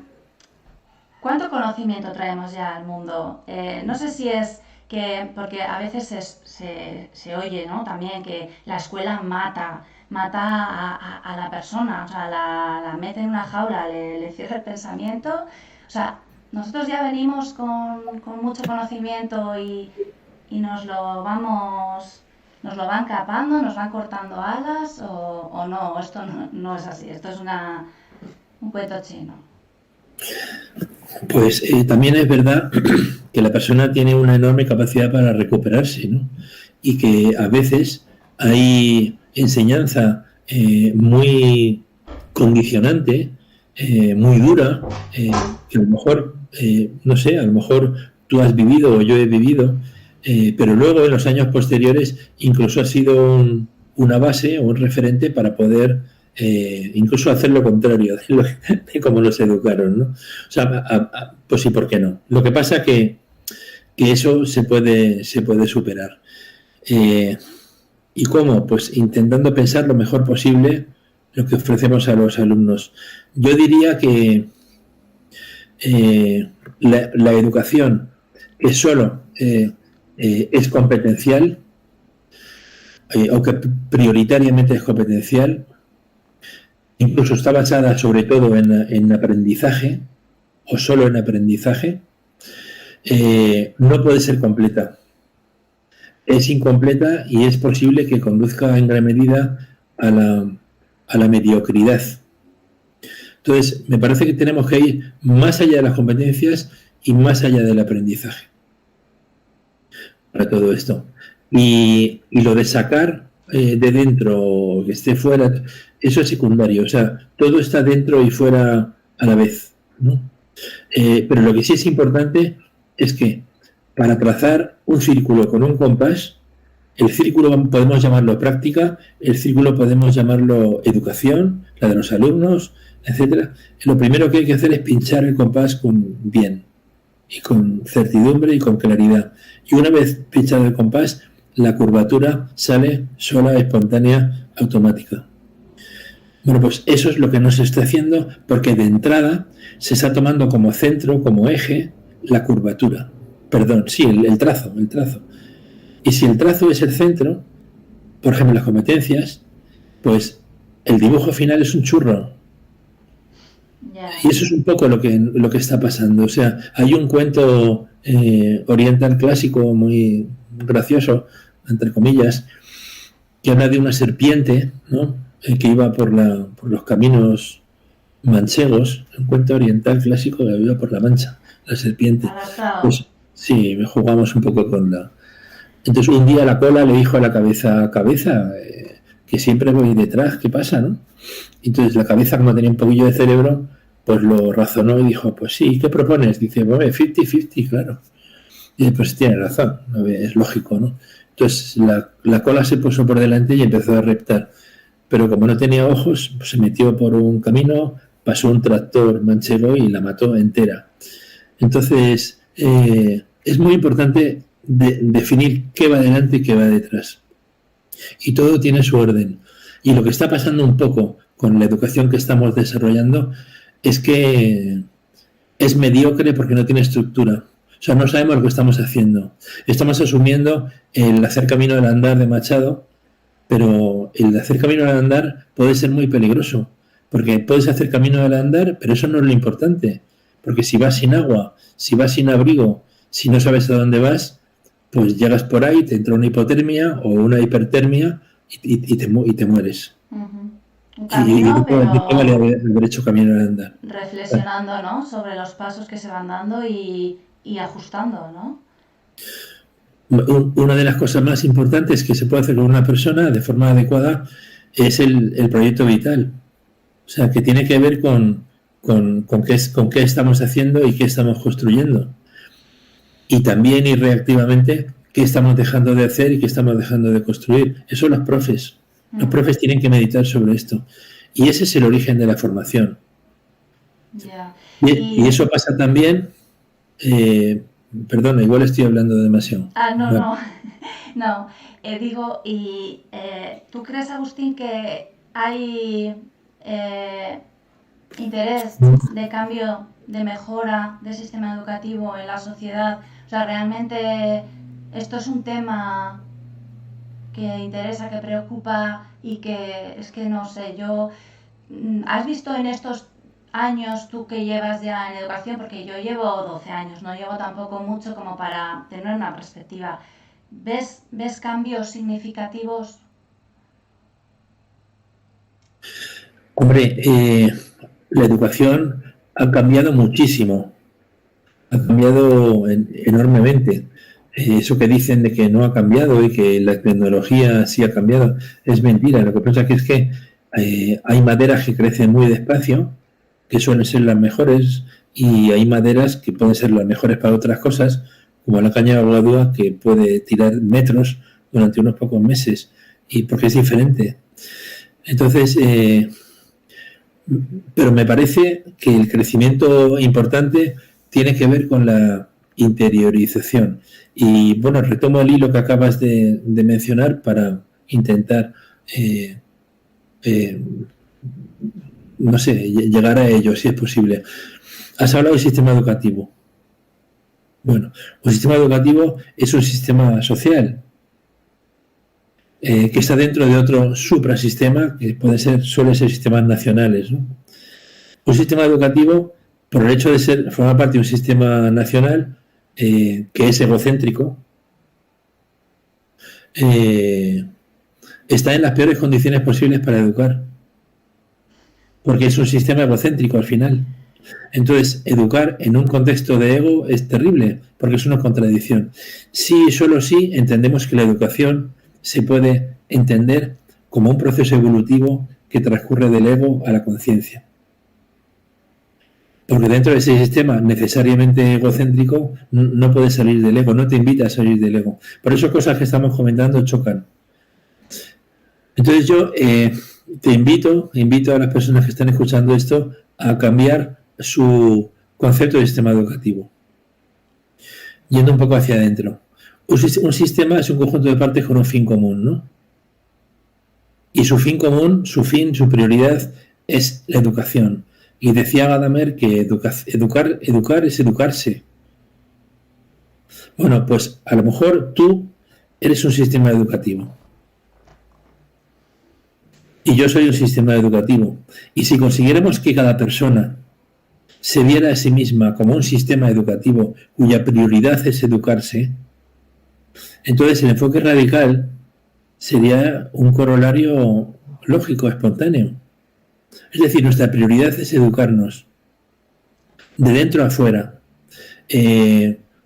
conocimiento traemos ya al mundo? No sé si es que, porque a veces se oye, ¿no? También que la escuela mata a la persona, o sea, la mete en una jaula, le cierra el pensamiento. O sea, nosotros ya venimos con mucho conocimiento y nos lo van capando, nos van cortando alas o no, esto no es así, esto es un cuento chino.
Pues también es verdad que la persona tiene una enorme capacidad para recuperarse, ¿no? Y que a veces hay enseñanza muy condicionante, muy dura, que a lo mejor, no sé, a lo mejor tú has vivido o yo he vivido, pero luego en los años posteriores incluso ha sido una base o un referente para poder incluso hacer lo contrario de cómo los educaron, ¿no? O sea, pues sí, ¿por qué no? Lo que pasa que eso se puede superar. ¿Y cómo? Pues intentando pensar lo mejor posible lo que ofrecemos a los alumnos. Yo diría que la educación que solo es competencial, o que prioritariamente es competencial, incluso está basada sobre todo en aprendizaje o solo en aprendizaje, no puede ser completa. Es incompleta y es posible que conduzca en gran medida a la mediocridad. Entonces, me parece que tenemos que ir más allá de las competencias y más allá del aprendizaje para todo esto. Y lo de sacar de dentro, que esté fuera, eso es secundario. O sea, todo está dentro y fuera a la vez, ¿no? Pero lo que sí es importante es que para trazar un círculo con un compás, el círculo podemos llamarlo práctica, el círculo podemos llamarlo educación, la de los alumnos, etcétera. Lo primero que hay que hacer es pinchar el compás bien y con certidumbre y con claridad. Y una vez pinchado el compás, la curvatura sale sola, espontánea, automática. Bueno, pues eso es lo que no se está haciendo porque de entrada se está tomando como centro, como eje, la curvatura. Perdón, sí, el trazo. Y si el trazo es el centro, por ejemplo, las competencias, pues el dibujo final es un churro.
Yeah.
Y eso es un poco lo que está pasando. O sea, hay un cuento oriental clásico muy gracioso, entre comillas, que habla de una serpiente, ¿no? Que iba por los caminos manchegos, un cuento oriental clásico que iba por la Mancha, la serpiente. Pues sí, jugamos un poco con la... Entonces un día la cola le dijo a la cabeza, que siempre voy detrás, ¿qué pasa, no? Entonces la cabeza, como tenía un poquillo de cerebro, pues lo razonó y dijo, pues sí, ¿qué propones? Dice, bueno, 50-50, claro. Y pues tiene razón, es lógico, ¿no? Entonces la cola se puso por delante y empezó a reptar. Pero como no tenía ojos, pues se metió por un camino, pasó un tractor manchego y la mató entera. Entonces, es muy importante definir qué va delante y qué va detrás. Y todo tiene su orden. Y lo que está pasando un poco con la educación que estamos desarrollando es que es mediocre porque no tiene estructura. O sea, no sabemos lo que estamos haciendo. Estamos asumiendo el hacer camino del andar de Machado, pero el hacer camino del andar puede ser muy peligroso, porque puedes hacer camino del andar, pero eso no es lo importante, porque si vas sin agua, si vas sin abrigo, si no sabes a dónde vas, pues llegas por ahí, te entra una hipotermia o una hipertermia y te mueres.
Uh-huh. un
Y
camino,
de qué vale
pero
haber hecho camino al andar.
reflexionando, ¿no? Sobre los pasos que se van dando y ajustando, ¿no?
Una de las cosas más importantes que se puede hacer con una persona de forma adecuada es el proyecto vital. O sea, que tiene que ver con qué estamos haciendo y qué estamos construyendo. Y también y reactivamente qué estamos dejando de hacer y qué estamos dejando de construir. Eso los profes. Los profes tienen que meditar sobre esto. Y ese es el origen de la formación.
Ya.
Y eso pasa también... perdona, igual estoy hablando demasiado.
No,
Vale.
no, no. Digo, ¿tú crees, Agustín, que hay interés de cambio, de mejora del sistema educativo en la sociedad? O sea, realmente esto es un tema que interesa, que preocupa y que es que no sé, ¿has visto en estos años tú que llevas ya en educación? Porque yo llevo 12 años, no llevo tampoco mucho como para tener una perspectiva. ¿Ves cambios significativos?
Hombre, la educación ha cambiado muchísimo, ha cambiado enormemente. Eso que dicen de que no ha cambiado y que la tecnología sí ha cambiado es mentira. Lo que pasa que es que hay maderas que crecen muy despacio, que suelen ser las mejores, y hay maderas que pueden ser las mejores para otras cosas, como la caña de bordúa, que puede tirar metros durante unos pocos meses, y porque es diferente. Entonces, pero me parece que el crecimiento importante tiene que ver con la interiorización. Y bueno, retomo el hilo que acabas de mencionar para intentar, no sé, llegar a ello, si es posible. Has hablado del sistema educativo. Bueno, un sistema educativo es un sistema social que está dentro de otro suprasistema que suelen ser sistemas nacionales, ¿no? Un sistema educativo, por el hecho de formar parte de un sistema nacional que es egocéntrico, está en las peores condiciones posibles para educar, porque es un sistema egocéntrico al final. Entonces, educar en un contexto de ego es terrible, porque es una contradicción. Sí, solo sí entendemos que la educación se puede entender como un proceso evolutivo que transcurre del ego a la conciencia. Porque dentro de ese sistema necesariamente egocéntrico no puedes salir del ego, no te invita a salir del ego. Por eso cosas que estamos comentando chocan. Entonces yo te invito a las personas que están escuchando esto a cambiar su concepto de sistema educativo, yendo un poco hacia adentro. Un sistema es un conjunto de partes con un fin común, ¿no? Y su fin común, su prioridad es la educación. Y decía Gadamer que educar es educarse. Bueno, pues a lo mejor tú eres un sistema educativo. Y yo soy un sistema educativo. Y si consiguiéramos que cada persona se viera a sí misma como un sistema educativo cuya prioridad es educarse, entonces el enfoque radical sería un corolario lógico, espontáneo. Es decir, nuestra prioridad es educarnos de dentro a afuera.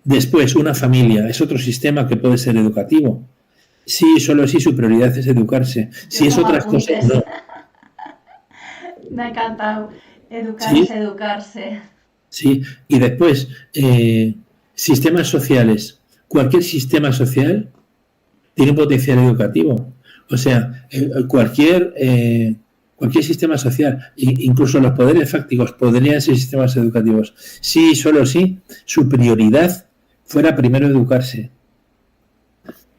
Después, una familia es otro sistema que puede ser educativo. Sí, solo si su prioridad es educarse. Si es otras cosas, no.
Me ha encantado. Educarse, ¿sí? Educarse.
Sí, y después, sistemas sociales. Cualquier sistema social tiene un potencial educativo. O sea, cualquier sistema social, incluso los poderes fácticos, podrían ser sistemas educativos. Sí, solo si su prioridad fuera primero educarse.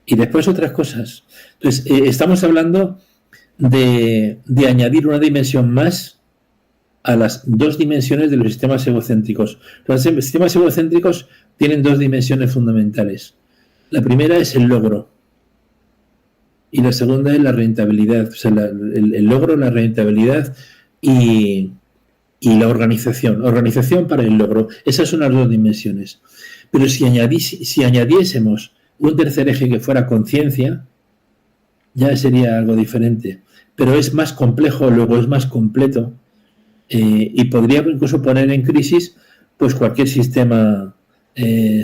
Y después otras cosas. Entonces, estamos hablando de añadir una dimensión más a las dos dimensiones de los sistemas egocéntricos. Los sistemas egocéntricos tienen dos dimensiones fundamentales. La primera es el logro y la segunda es la rentabilidad. O sea, el logro, la rentabilidad y la organización. Organización para el logro. Esas son las dos dimensiones. Pero si añadiésemos un tercer eje que fuera conciencia, ya sería algo diferente. pero es más complejo, luego es más completo, y podría incluso poner en crisis pues cualquier sistema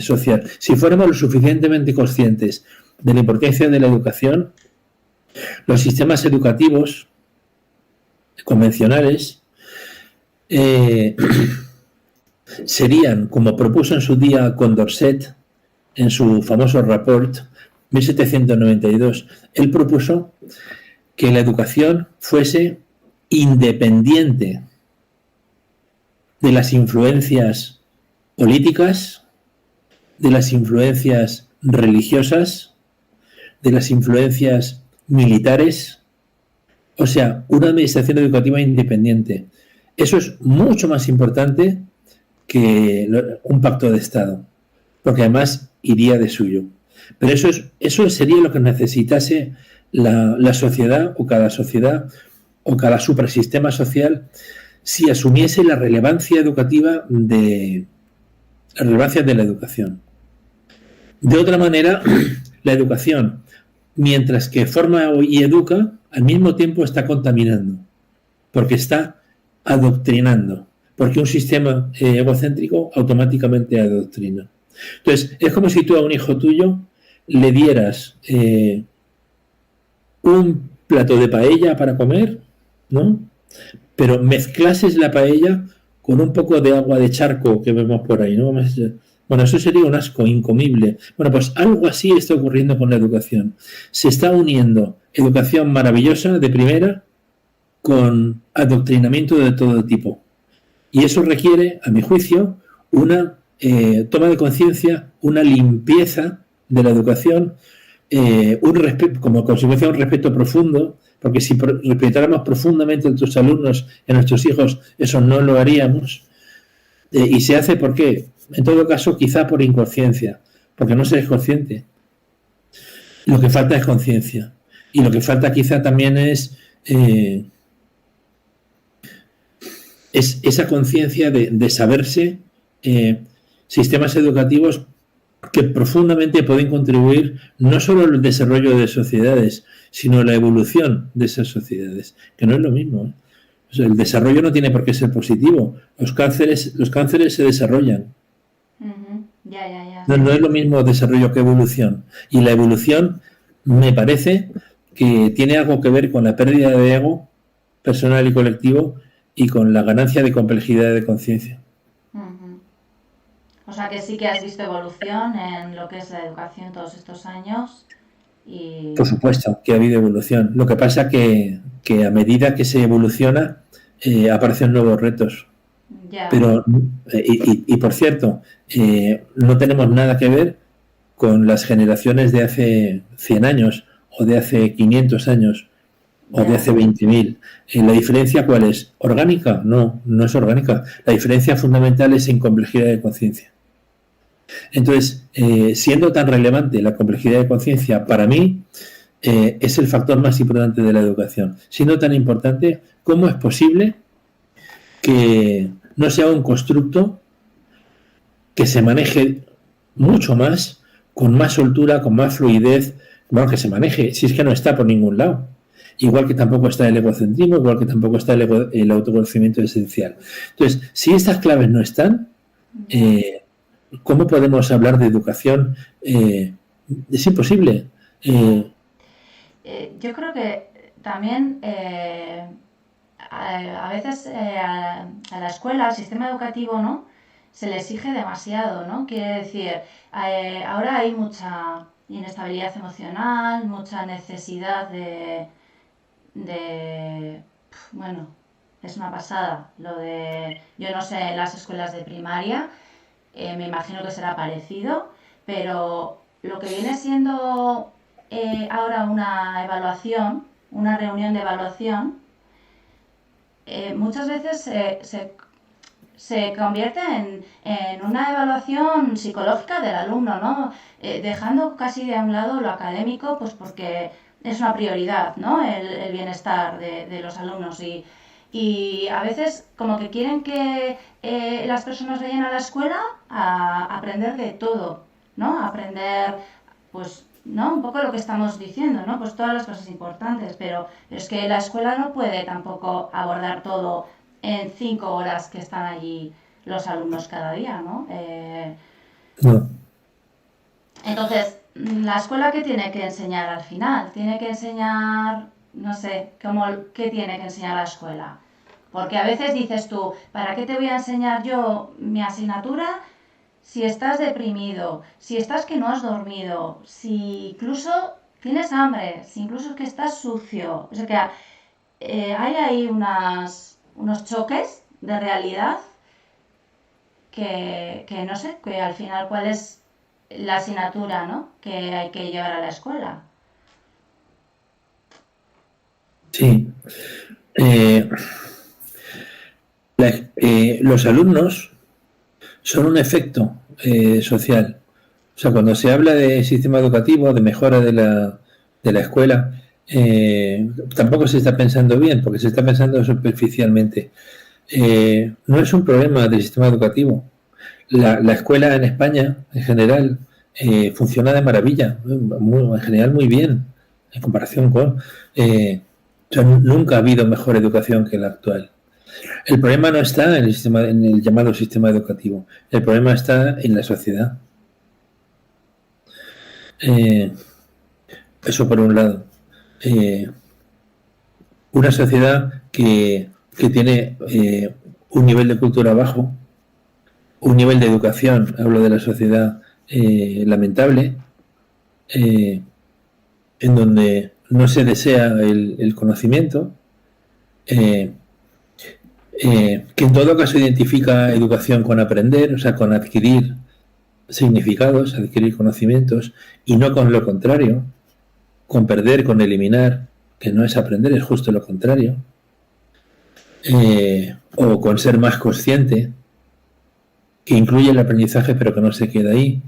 social. Si fuéramos lo suficientemente conscientes de la importancia de la educación, los sistemas educativos convencionales serían, como propuso en su día Condorcet en su famoso rapport 1792, él propuso que la educación fuese independiente de las influencias políticas, de las influencias religiosas, de las influencias militares, o sea, una administración educativa independiente. Eso es mucho más importante que un pacto de Estado, porque además iría de suyo. Pero eso sería lo que necesitase la sociedad o cada suprasistema social si asumiese la relevancia educativa de la educación. De otra manera, la educación, mientras que forma y educa, al mismo tiempo está contaminando, porque está adoctrinando, porque un sistema egocéntrico automáticamente adoctrina. Entonces, es como si tú a un hijo tuyo le dieras un plato de paella para comer, ¿no? Pero mezclases la paella con un poco de agua de charco que vemos por ahí, ¿no? Bueno, eso sería un asco incomible. Bueno, pues algo así está ocurriendo con la educación. Se está uniendo educación maravillosa de primera con adoctrinamiento de todo tipo. Y eso requiere, a mi juicio, una toma de conciencia, una limpieza de la educación, como consecuencia un respeto profundo, porque si respetáramos profundamente a nuestros alumnos y a nuestros hijos, eso no lo haríamos. Y se hace, ¿por qué? En todo caso, quizá por inconsciencia, porque no se es consciente. Lo que falta es conciencia. Y lo que falta quizá también es esa conciencia de saberse sistemas educativos que profundamente pueden contribuir no solo al desarrollo de sociedades, sino a la evolución de esas sociedades, que no es lo mismo, ¿eh? O sea, el desarrollo no tiene por qué ser positivo. Los cánceres se desarrollan.
Ya.
No es lo mismo desarrollo que evolución. Y la evolución me parece que tiene algo que ver con la pérdida de ego personal y colectivo y con la ganancia de complejidad de conciencia.
O sea que sí que has visto evolución en lo que es la educación todos estos años. Y...
Por supuesto que ha habido evolución. Lo que pasa que a medida que se evoluciona aparecen nuevos retos.
Ya.
Pero, y por cierto, no tenemos nada que ver con las generaciones de hace 100 años o de hace 500 años o de hace 20.000. ¿La diferencia cuál es? ¿Orgánica? No, no es orgánica. La diferencia fundamental es en complejidad de conciencia. Entonces, siendo tan relevante la complejidad de conciencia, para mí es el factor más importante de la educación. Siendo tan importante, ¿cómo es posible que no sea un constructo que se maneje mucho más, con más soltura, con más fluidez? Bueno, que se maneje, si es que no está por ningún lado. Igual que tampoco está el egocentrismo, igual que tampoco está el autoconocimiento esencial. Entonces, si estas claves no están, ¿cómo podemos hablar de educación? Es imposible.
Yo creo que también a veces a la escuela, al sistema educativo, ¿no? Se le exige demasiado, ¿no? Quiere decir, ahora hay mucha inestabilidad emocional, mucha necesidad bueno, es una pasada lo de, yo no sé, en las escuelas de primaria, me imagino que será parecido, pero lo que viene siendo ahora una evaluación, una reunión de evaluación, muchas veces se convierte en una evaluación psicológica del alumno, ¿no? Dejando casi de un lado lo académico, pues porque es una prioridad, ¿no? El bienestar de los alumnos y a veces como que quieren que las personas vayan a la escuela a aprender de todo, ¿no? A aprender, pues, ¿no? Un poco lo que estamos diciendo, ¿no? Pues todas las cosas importantes, pero es que la escuela no puede tampoco abordar todo en 5 horas que están allí los alumnos cada día, ¿no?
No.
Entonces, ¿la escuela qué tiene que enseñar al final? Tiene que enseñar, no sé, ¿qué tiene que enseñar la escuela? Porque a veces dices tú, ¿para qué te voy a enseñar yo mi asignatura si estás deprimido, si estás que no has dormido, si incluso tienes hambre, si incluso es que estás sucio? O sea que hay ahí unos choques de realidad que no sé, que al final cuál es la asignatura, ¿no?, que hay que llevar a la escuela.
Sí. Los alumnos son un efecto social. O sea, cuando se habla de sistema educativo, de mejora de la escuela, tampoco se está pensando bien, porque se está pensando superficialmente. No es un problema del sistema educativo. La escuela en España, en general, funciona de maravilla, en general muy bien, en comparación con... o sea, nunca ha habido mejor educación que la actual. El problema no está en el llamado sistema educativo, el problema está en la sociedad. Eso por un lado. Una sociedad que tiene un nivel de cultura bajo, un nivel de educación, hablo de la sociedad, lamentable, en donde no se desea el conocimiento, que en todo caso identifica educación con aprender, o sea, con adquirir significados, adquirir conocimientos, y no con lo contrario, con perder, con eliminar, que no es aprender, es justo lo contrario, o con ser más consciente, que incluye el aprendizaje pero que no se queda ahí.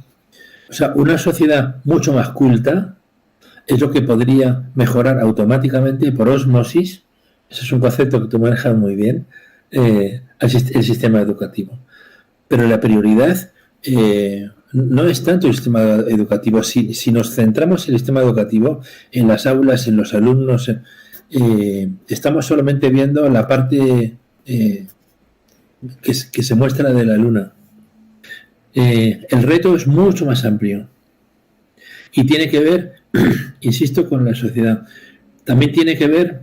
O sea, una sociedad mucho más culta es lo que podría mejorar automáticamente por osmosis, ese es un concepto que tú manejas muy bien, el sistema educativo. Pero la prioridad no es tanto el sistema educativo. Si nos centramos en el sistema educativo, en las aulas, en los alumnos, estamos solamente viendo la parte que se muestra de la luna. El reto es mucho más amplio y tiene que ver, insisto, con la sociedad. También tiene que ver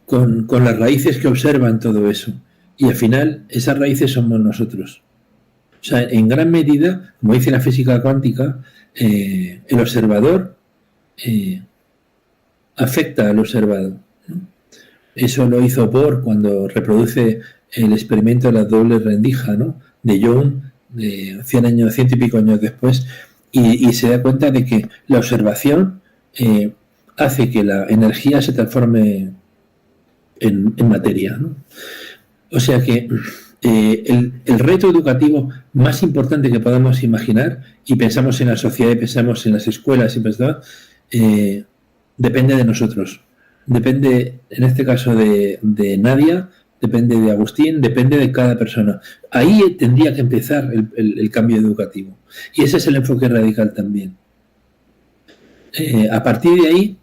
con las raíces que observan todo eso. Y al final, esas raíces somos nosotros. O sea, en gran medida, como dice la física cuántica, el observador afecta al observado, ¿no? Eso lo hizo Bohr cuando reproduce el experimento de la doble rendija, ¿no?, de Young, de 100 y pico años después, y se da cuenta de que la observación hace que la energía se transforme en materia, ¿no? O sea que el reto educativo más importante que podamos imaginar, y pensamos en la sociedad y pensamos en las escuelas y pensamos, depende de nosotros. Depende, en este caso, de Nadia, depende de Agustín, depende de cada persona. Ahí tendría que empezar el cambio educativo. Y ese es el enfoque radical también. A partir de ahí,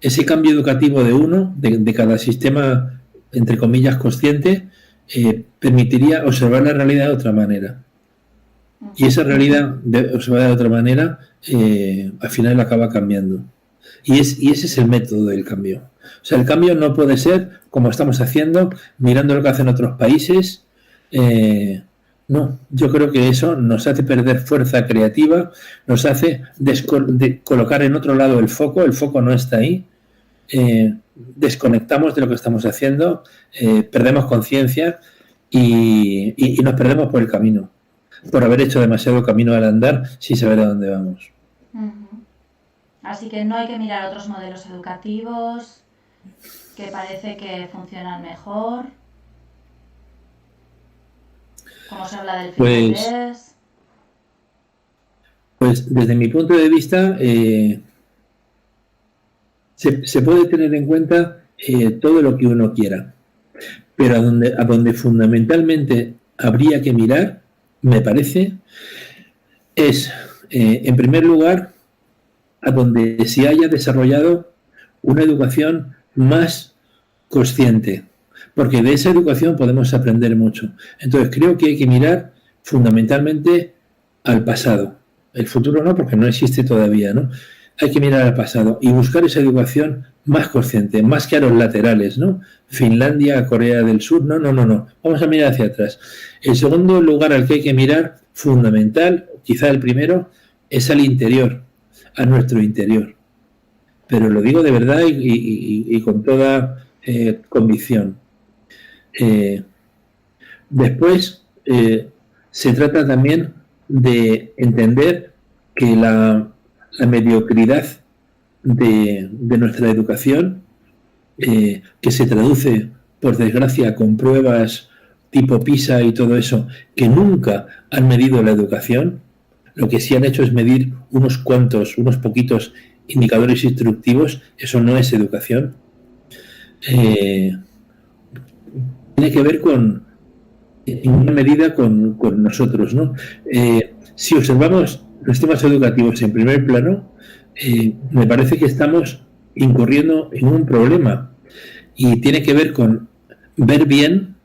ese cambio educativo de uno, de cada sistema, entre comillas, consciente, permitiría observar la realidad de otra manera. Y esa realidad, observada de otra manera, al final acaba cambiando. Y ese es el método del cambio. O sea, el cambio no puede ser como estamos haciendo, mirando lo que hacen otros países. No, yo creo que eso nos hace perder fuerza creativa, nos hace colocar en otro lado el foco no está ahí. Desconectamos de lo que estamos haciendo, perdemos conciencia y nos perdemos por el camino, por haber hecho demasiado camino al andar sin saber a dónde vamos.
Así que no hay que mirar otros modelos educativos que parece que funcionan mejor, como se habla del finlandés.
Pues desde mi punto de vista, se puede tener en cuenta todo lo que uno quiera, pero a donde fundamentalmente habría que mirar, me parece, es, en primer lugar, a donde se haya desarrollado una educación más consciente, porque de esa educación podemos aprender mucho. Entonces creo que hay que mirar fundamentalmente al pasado. El futuro no, porque no existe todavía, ¿no? Hay que mirar al pasado y buscar esa educación más consciente, más que a los laterales, ¿no? Finlandia, Corea del Sur, no. Vamos a mirar hacia atrás. El segundo lugar al que hay que mirar, fundamental, quizá el primero, es al interior, a nuestro interior. Pero lo digo de verdad y con toda convicción. Después, se trata también de entender que la mediocridad de nuestra educación, que se traduce, por desgracia, con pruebas tipo PISA y todo eso, que nunca han medido la educación, lo que sí han hecho es medir unos poquitos indicadores instructivos. Eso no es educación. Tiene que ver en una medida con nosotros, ¿no? Si observamos los temas educativos en primer plano, me parece que estamos incurriendo en un problema y tiene que ver con ver bien,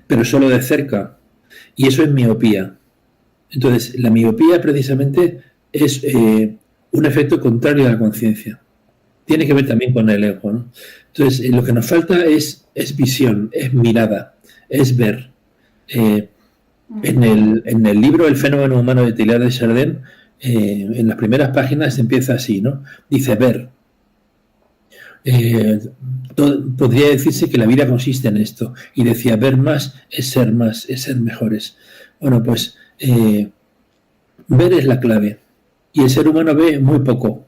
pero solo de cerca, y eso es miopía. Entonces, la miopía precisamente es un efecto contrario a la conciencia. Tiene que ver también con el ego, ¿no? Entonces, lo que nos falta es visión, es mirada, es ver. En el libro El fenómeno humano de Teilhard de Chardin, en las primeras páginas empieza así, ¿no? Dice ver. Podría decirse que la vida consiste en esto. Y decía, ver más, es ser mejores. Bueno, pues ver es la clave. Y el ser humano ve muy poco.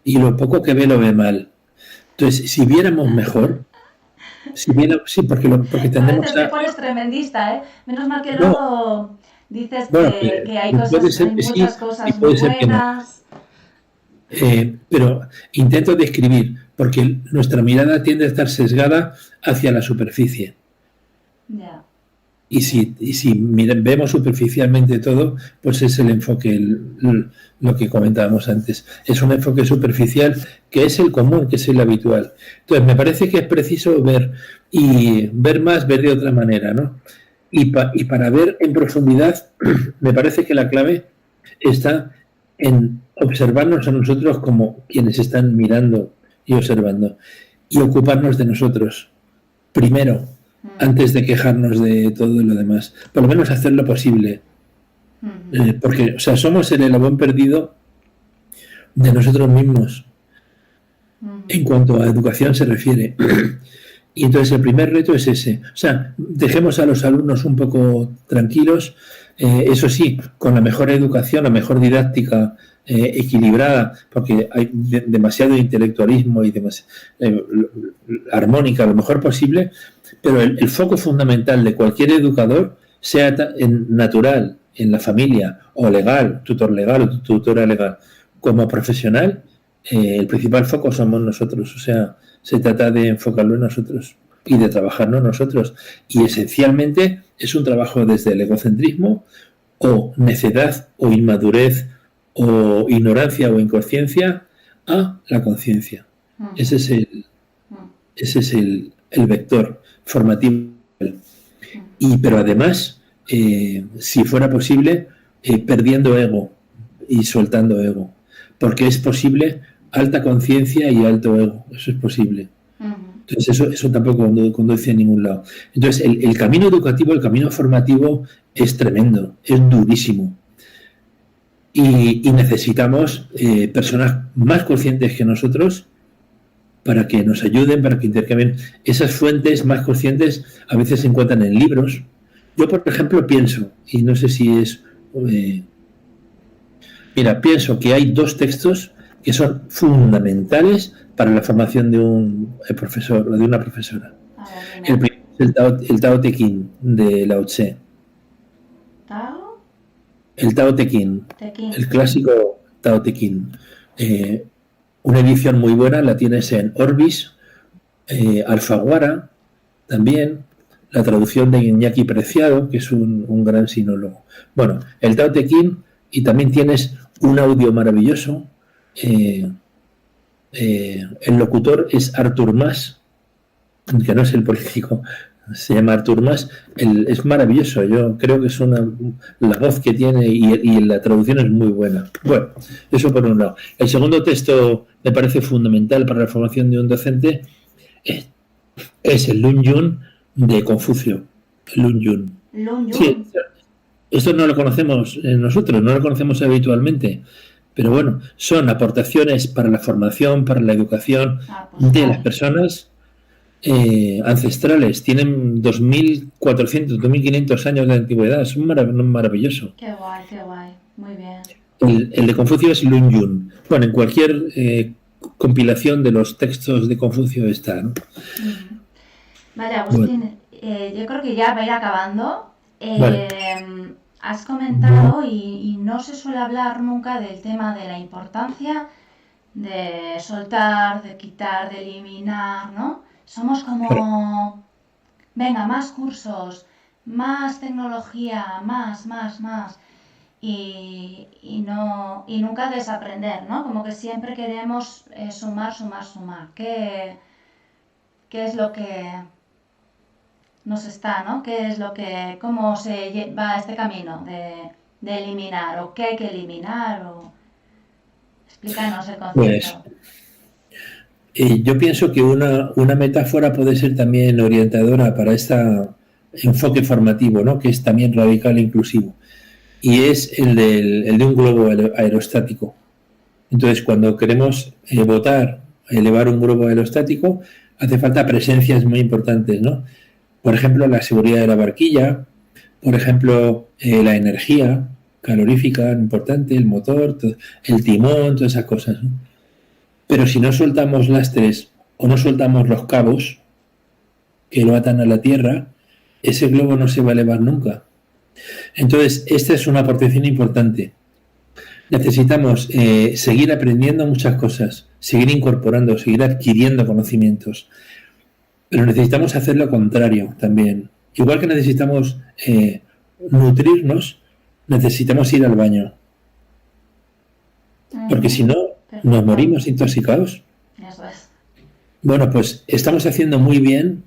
Y lo poco que ve lo ve mal. Entonces, si viéramos mejor, porque tendemos
a... Te pones tremendista, ¿eh? Menos mal que
no,
luego dices que hay cosas, hay muchas cosas muy buenas.
Pero intento describir, porque nuestra mirada tiende a estar sesgada hacia la superficie.
Yeah.
Y si vemos superficialmente todo, pues es el enfoque, lo que comentábamos antes. Es un enfoque superficial que es el común, que es el habitual. Entonces, me parece que es preciso ver, y ver más, ver de otra manera, ¿no? Y para ver en profundidad, me parece que la clave está en observarnos a nosotros como quienes están mirando y observando, y ocuparnos de nosotros primero, antes de quejarnos de todo lo demás. Por lo menos hacer lo posible. Porque, o sea, somos el eslabón perdido de nosotros mismos en cuanto a educación se refiere. Y entonces el primer reto es ese. O sea, dejemos a los alumnos un poco tranquilos, eso sí, con la mejor educación, la mejor didáctica equilibrada, porque hay demasiado intelectualismo y armónica, lo mejor posible, pero el foco fundamental de cualquier educador, sea natural, en la familia, o legal, tutor legal o tutora legal, como profesional, el principal foco somos nosotros. O sea, se trata de enfocarlo en nosotros y de trabajarnos nosotros. Y esencialmente es un trabajo desde el egocentrismo, o necedad, o inmadurez, o ignorancia o inconsciencia, a la conciencia. Ese es el vector formativo. Pero además, si fuera posible, perdiendo ego y soltando ego. Porque es posible alta conciencia y alto ego. Eso es posible. Entonces eso tampoco conduce a ningún lado. Entonces el camino educativo, el camino formativo es tremendo, es durísimo. Y necesitamos personas más conscientes que nosotros para que nos ayuden, para que intercambien. Esas fuentes más conscientes a veces se encuentran en libros. Yo, por ejemplo, pienso, y no sé si es... pienso que hay dos textos que son fundamentales para la formación de un profesor o de una profesora. El primero es el Tao Te Ching de Lao Tse.
¿Tao?
El Tao Te Ching, el clásico Tao Te Ching. Una edición muy buena la tienes en Orbis, Alfaguara también, la traducción de Iñaki Preciado, que es un gran sinólogo. Bueno, el Tao Te Ching, y también tienes un audio maravilloso eh, el locutor es Artur Mas, que no es el político, se llama Artur Mas. Es maravilloso, yo creo que es la voz que tiene y la traducción es muy buena. Bueno, eso por un lado. El segundo texto me parece fundamental para la formación de un docente, es el Lun Yun de Confucio. Lun Yun.
Lun Yun.
Sí, esto no lo conocemos nosotros, no lo conocemos habitualmente, pero bueno, son aportaciones para la formación, para la educación de las personas ancestrales. Tienen 2.400, 2.500 años de antigüedad, es maravilloso.
Qué guay, muy bien.
El de Confucio es Lun Yun. Bueno, en cualquier compilación de los textos de Confucio está, ¿no?
Vale, Agustín, bueno. Yo creo que ya va a ir acabando. Vale. Has comentado, y no se suele hablar nunca del tema de la importancia de soltar, de quitar, de eliminar, ¿no? Somos como, venga, más cursos, más tecnología, más. Y nunca desaprender, ¿no? Como que siempre queremos sumar. ¿Qué es lo que nos está, ¿no? ¿Cómo se va este camino de eliminar? ¿O qué hay que eliminar? Explícanos el concepto.
Pues, yo pienso que una metáfora puede ser también orientadora para este enfoque formativo, ¿no? Que es también radical e inclusivo. Y es el de un globo aerostático. Entonces, cuando queremos elevar un globo aerostático, hace falta presencias muy importantes, ¿no? Por ejemplo, la seguridad de la barquilla, por ejemplo, la energía calorífica importante, el motor, el timón, todas esas cosas, ¿no? Pero si no soltamos lastres o no soltamos los cabos que lo atan a la tierra, ese globo no se va a elevar nunca. Entonces, esta es una aportación importante. Necesitamos seguir aprendiendo muchas cosas, seguir incorporando, seguir adquiriendo conocimientos. Pero necesitamos hacer lo contrario también. Igual que necesitamos nutrirnos, necesitamos ir al baño. Porque si no, nos morimos intoxicados.
Eso es.
Bueno, pues estamos haciendo muy bien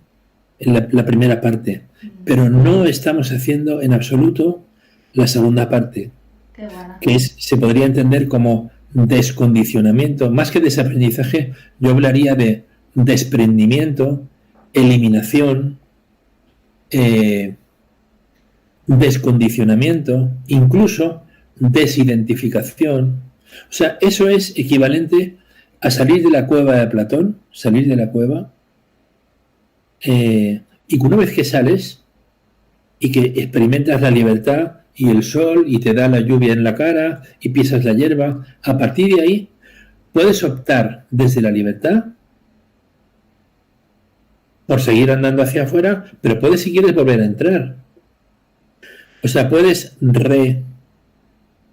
la primera parte, pero no estamos haciendo en absoluto la segunda parte, que se podría entender como descondicionamiento. Más que desaprendizaje, yo hablaría de desprendimiento, eliminación, descondicionamiento, incluso desidentificación. O sea, eso es equivalente a salir de la cueva de Platón, salir de la cueva, y que una vez que sales y que experimentas la libertad y el sol y te da la lluvia en la cara y pisas la hierba, a partir de ahí puedes optar desde la libertad por seguir andando hacia afuera, pero puedes, si quieres, volver a entrar. O sea, puedes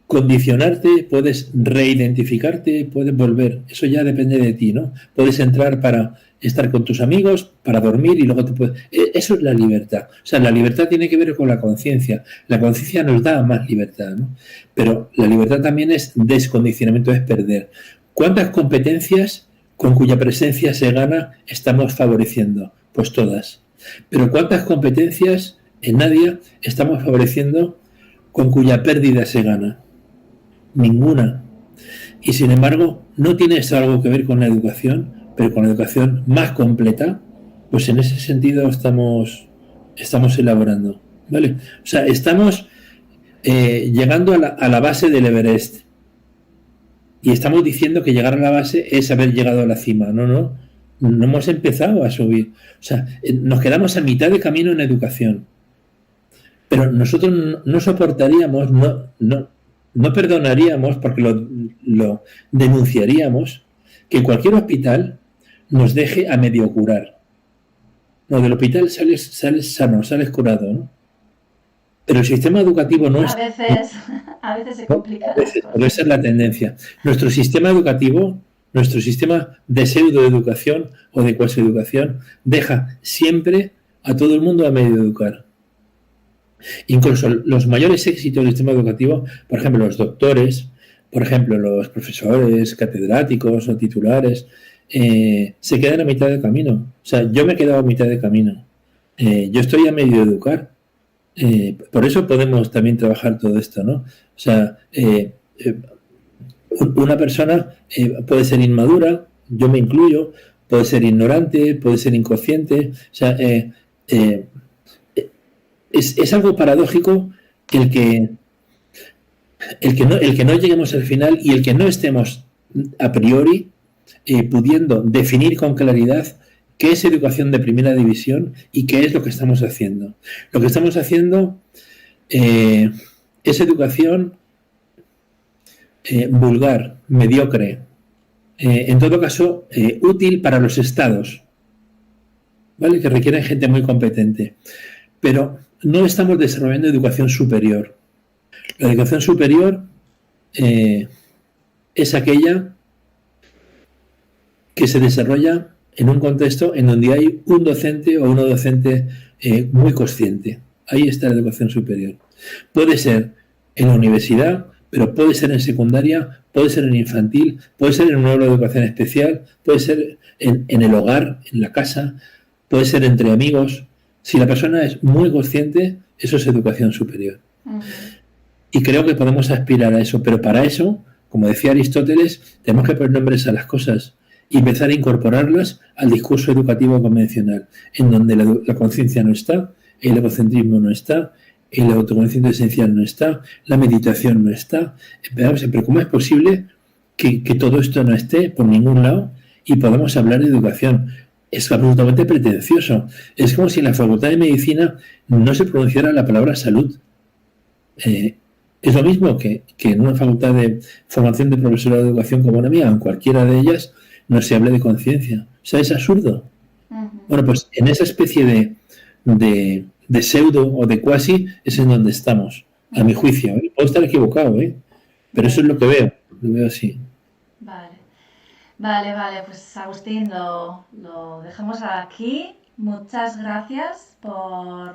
recondicionarte, puedes reidentificarte, puedes volver. Eso ya depende de ti, ¿no? Puedes entrar para estar con tus amigos, para dormir y luego te puedes... Eso es la libertad. O sea, la libertad tiene que ver con la conciencia. La conciencia nos da más libertad, ¿no? Pero la libertad también es descondicionamiento, es perder. ¿Cuántas competencias con cuya presencia se gana estamos favoreciendo? Pues todas. Pero ¿cuántas competencias en Nadia estamos favoreciendo con cuya pérdida se gana? Ninguna. Y sin embargo, no tiene esto algo que ver con la educación, pero con la educación más completa, pues en ese sentido estamos elaborando, ¿vale? O sea, estamos llegando a la base del Everest. Y estamos diciendo que llegar a la base es haber llegado a la cima. No hemos empezado a subir. O sea, nos quedamos a mitad de camino en educación. Pero nosotros no soportaríamos, no perdonaríamos, porque lo denunciaríamos, que cualquier hospital nos deje a medio curar. No, del hospital sales sano, sales curado, ¿no? Pero el sistema educativo no es...
A veces se complica.
Pero esa es la tendencia. Nuestro sistema educativo, nuestro sistema de pseudoeducación o de cuasioeducación, deja siempre a todo el mundo a medio educar. Incluso los mayores éxitos del sistema educativo, por ejemplo, los doctores, por ejemplo, los profesores, catedráticos o titulares, se quedan a mitad de camino. O sea, yo me he quedado a mitad de camino. Yo estoy a medio de educar. Por eso podemos también trabajar todo esto, ¿no? O sea, una persona puede ser inmadura, yo me incluyo, puede ser ignorante, puede ser inconsciente. O sea, es algo paradójico el que no lleguemos al final y el que no estemos a priori pudiendo definir con claridad qué es educación de primera división y qué es lo que estamos haciendo. Lo que estamos haciendo es educación vulgar, mediocre, en todo caso útil para los estados, ¿vale? Que requieren gente muy competente. Pero no estamos desarrollando educación superior. La educación superior es aquella que se desarrolla en un contexto en donde hay un docente o una docente muy consciente. Ahí está la educación superior. Puede ser en la universidad, pero puede ser en secundaria, puede ser en infantil, puede ser en un aula de educación especial, puede ser en el hogar, en la casa, puede ser entre amigos. Si la persona es muy consciente, eso es educación superior. Uh-huh. Y creo que podemos aspirar a eso, pero para eso, como decía Aristóteles, tenemos que poner nombres a las cosas y empezar a incorporarlas al discurso educativo convencional, en donde la conciencia no está, el egocentrismo no está, el autoconocimiento esencial no está, la meditación no está. Pero ¿cómo es posible que todo esto no esté por ningún lado y podamos hablar de educación? Es absolutamente pretencioso. Es como si en la Facultad de Medicina no se pronunciara la palabra salud. Es lo mismo que en una facultad de formación de profesorado de educación como la mía, en cualquiera de ellas, no se hable de conciencia. O sea, es absurdo. Uh-huh. Bueno, pues en esa especie de pseudo o de cuasi es en donde estamos, a mi juicio. Puedo estar equivocado, pero eso es lo que veo. Lo veo así.
Vale, pues Agustín, lo dejamos aquí. Muchas gracias por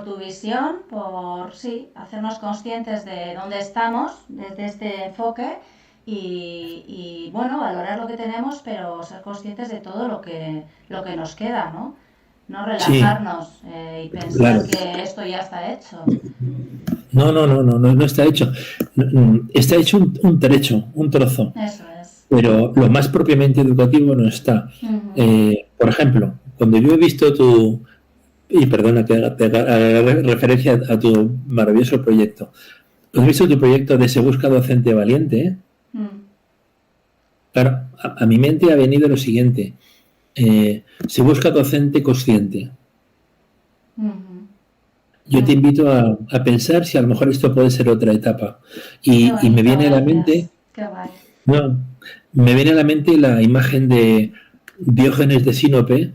tu visión, por hacernos conscientes de dónde estamos desde este enfoque y bueno, valorar lo que tenemos, pero ser conscientes de todo lo que nos queda, ¿no? No relajarnos y pensar que esto ya está hecho.
No está hecho. Está hecho un trecho, un trozo.
Eso es.
Pero lo más propiamente educativo no está. Uh-huh. Por ejemplo, cuando yo he visto y perdona que haga referencia a tu maravilloso proyecto, he visto tu proyecto de Se Busca Docente Valiente, claro, a mi mente ha venido lo siguiente: se busca docente consciente. Uh-huh. Yo te invito a pensar si a lo mejor esto puede ser otra etapa. Y me viene a la mente... me viene a la mente la imagen de Diógenes de Sinope,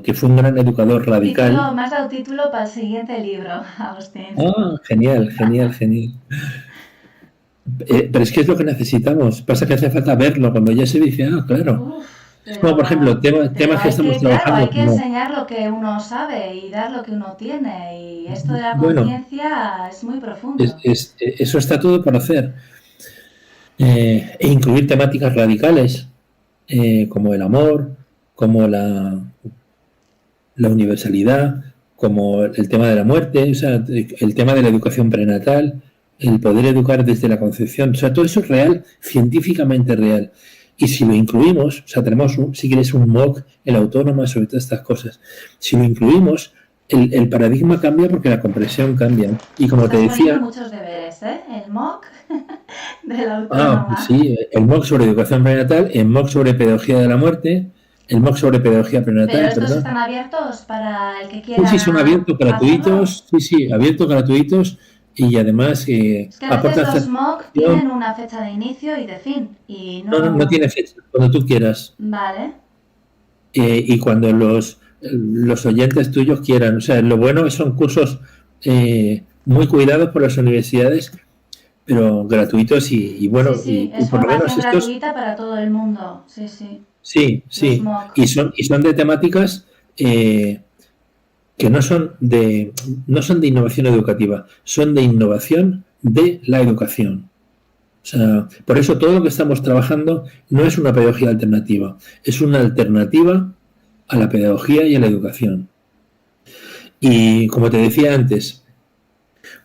que fue un gran educador radical.
Me has dado título para el siguiente libro, Agustín.
Genial. Pero es que es lo que necesitamos. Pasa que hace falta verlo cuando ya se dice, claro. Es como, por ejemplo, temas que estamos trabajando.
Claro, hay que enseñar lo que uno sabe y dar lo que uno tiene. Y esto de la conciencia es muy profundo.
Eso está todo por hacer. E incluir temáticas radicales, como el amor, como la universalidad, como el tema de la muerte, o sea, el tema de la educación prenatal, el poder educar desde la concepción. O sea, todo eso es real, científicamente real. Y si lo incluimos, o sea, tenemos, si quieres, un MOOC, el Autónoma, sobre todas estas cosas. Si lo incluimos, el paradigma cambia porque la comprensión cambia. Y como te decía...
muchos deberes, El MOOC del Autónoma.
Pues sí, el MOOC sobre educación prenatal, el MOOC sobre pedagogía de la muerte, el MOOC sobre pedagogía prenatal.
¿Pero estos están abiertos para el que quiera?
Sí, son abiertos, gratuitos. Sí, abiertos, gratuitos. Y además
es que a veces los MOOC tienen una fecha de inicio y de fin. Y
no tiene fecha, cuando tú quieras.
Vale.
Y cuando los oyentes tuyos quieran. O sea, lo bueno es que son cursos muy cuidados por las universidades, pero gratuitos y bueno.
Sí, es por lo menos gratuita para todo el mundo. Sí.
Y son de temáticas que no son de innovación educativa, son de innovación de la educación. O sea, por eso todo lo que estamos trabajando no es una pedagogía alternativa, es una alternativa a la pedagogía y a la educación. Y como te decía antes,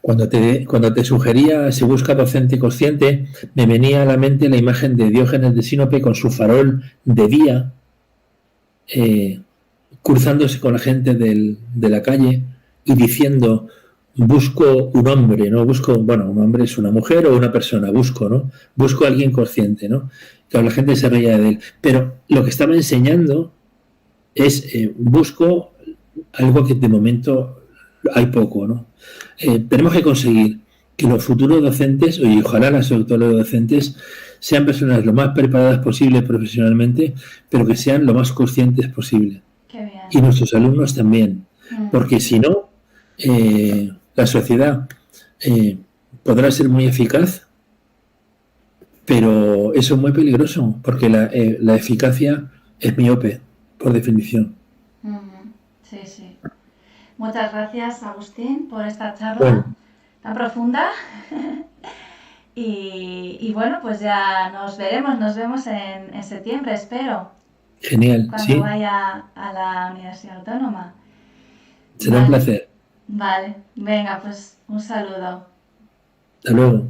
cuando te sugería se busca docente consciente, me venía a la mente la imagen de Diógenes de Sinope con su farol de día, eh, cruzándose con la gente de la calle y diciendo, busco un hombre, ¿no? Busco, bueno, un hombre es una mujer o una persona, busco, ¿no? Busco a alguien consciente, ¿no? Que la gente se reía de él. Pero lo que estaba enseñando es, busco algo que de momento hay poco, ¿no? Tenemos que conseguir que los futuros docentes, y ojalá las futuras docentes, sean personas lo más preparadas posible profesionalmente, pero que sean lo más conscientes posible.
Qué bien.
Y nuestros alumnos también. Porque si no, la sociedad podrá ser muy eficaz, pero eso es muy peligroso, porque la eficacia es miope, por definición.
Sí, sí. Muchas gracias, Agustín, por esta charla
Bueno,
tan profunda. Y bueno, pues ya nos vemos en septiembre, espero,
genial,
cuando
sí,
vaya a la Universidad Autónoma.
será un
Vale,
placer.
vale. Venga, pues un saludo.
Hasta luego.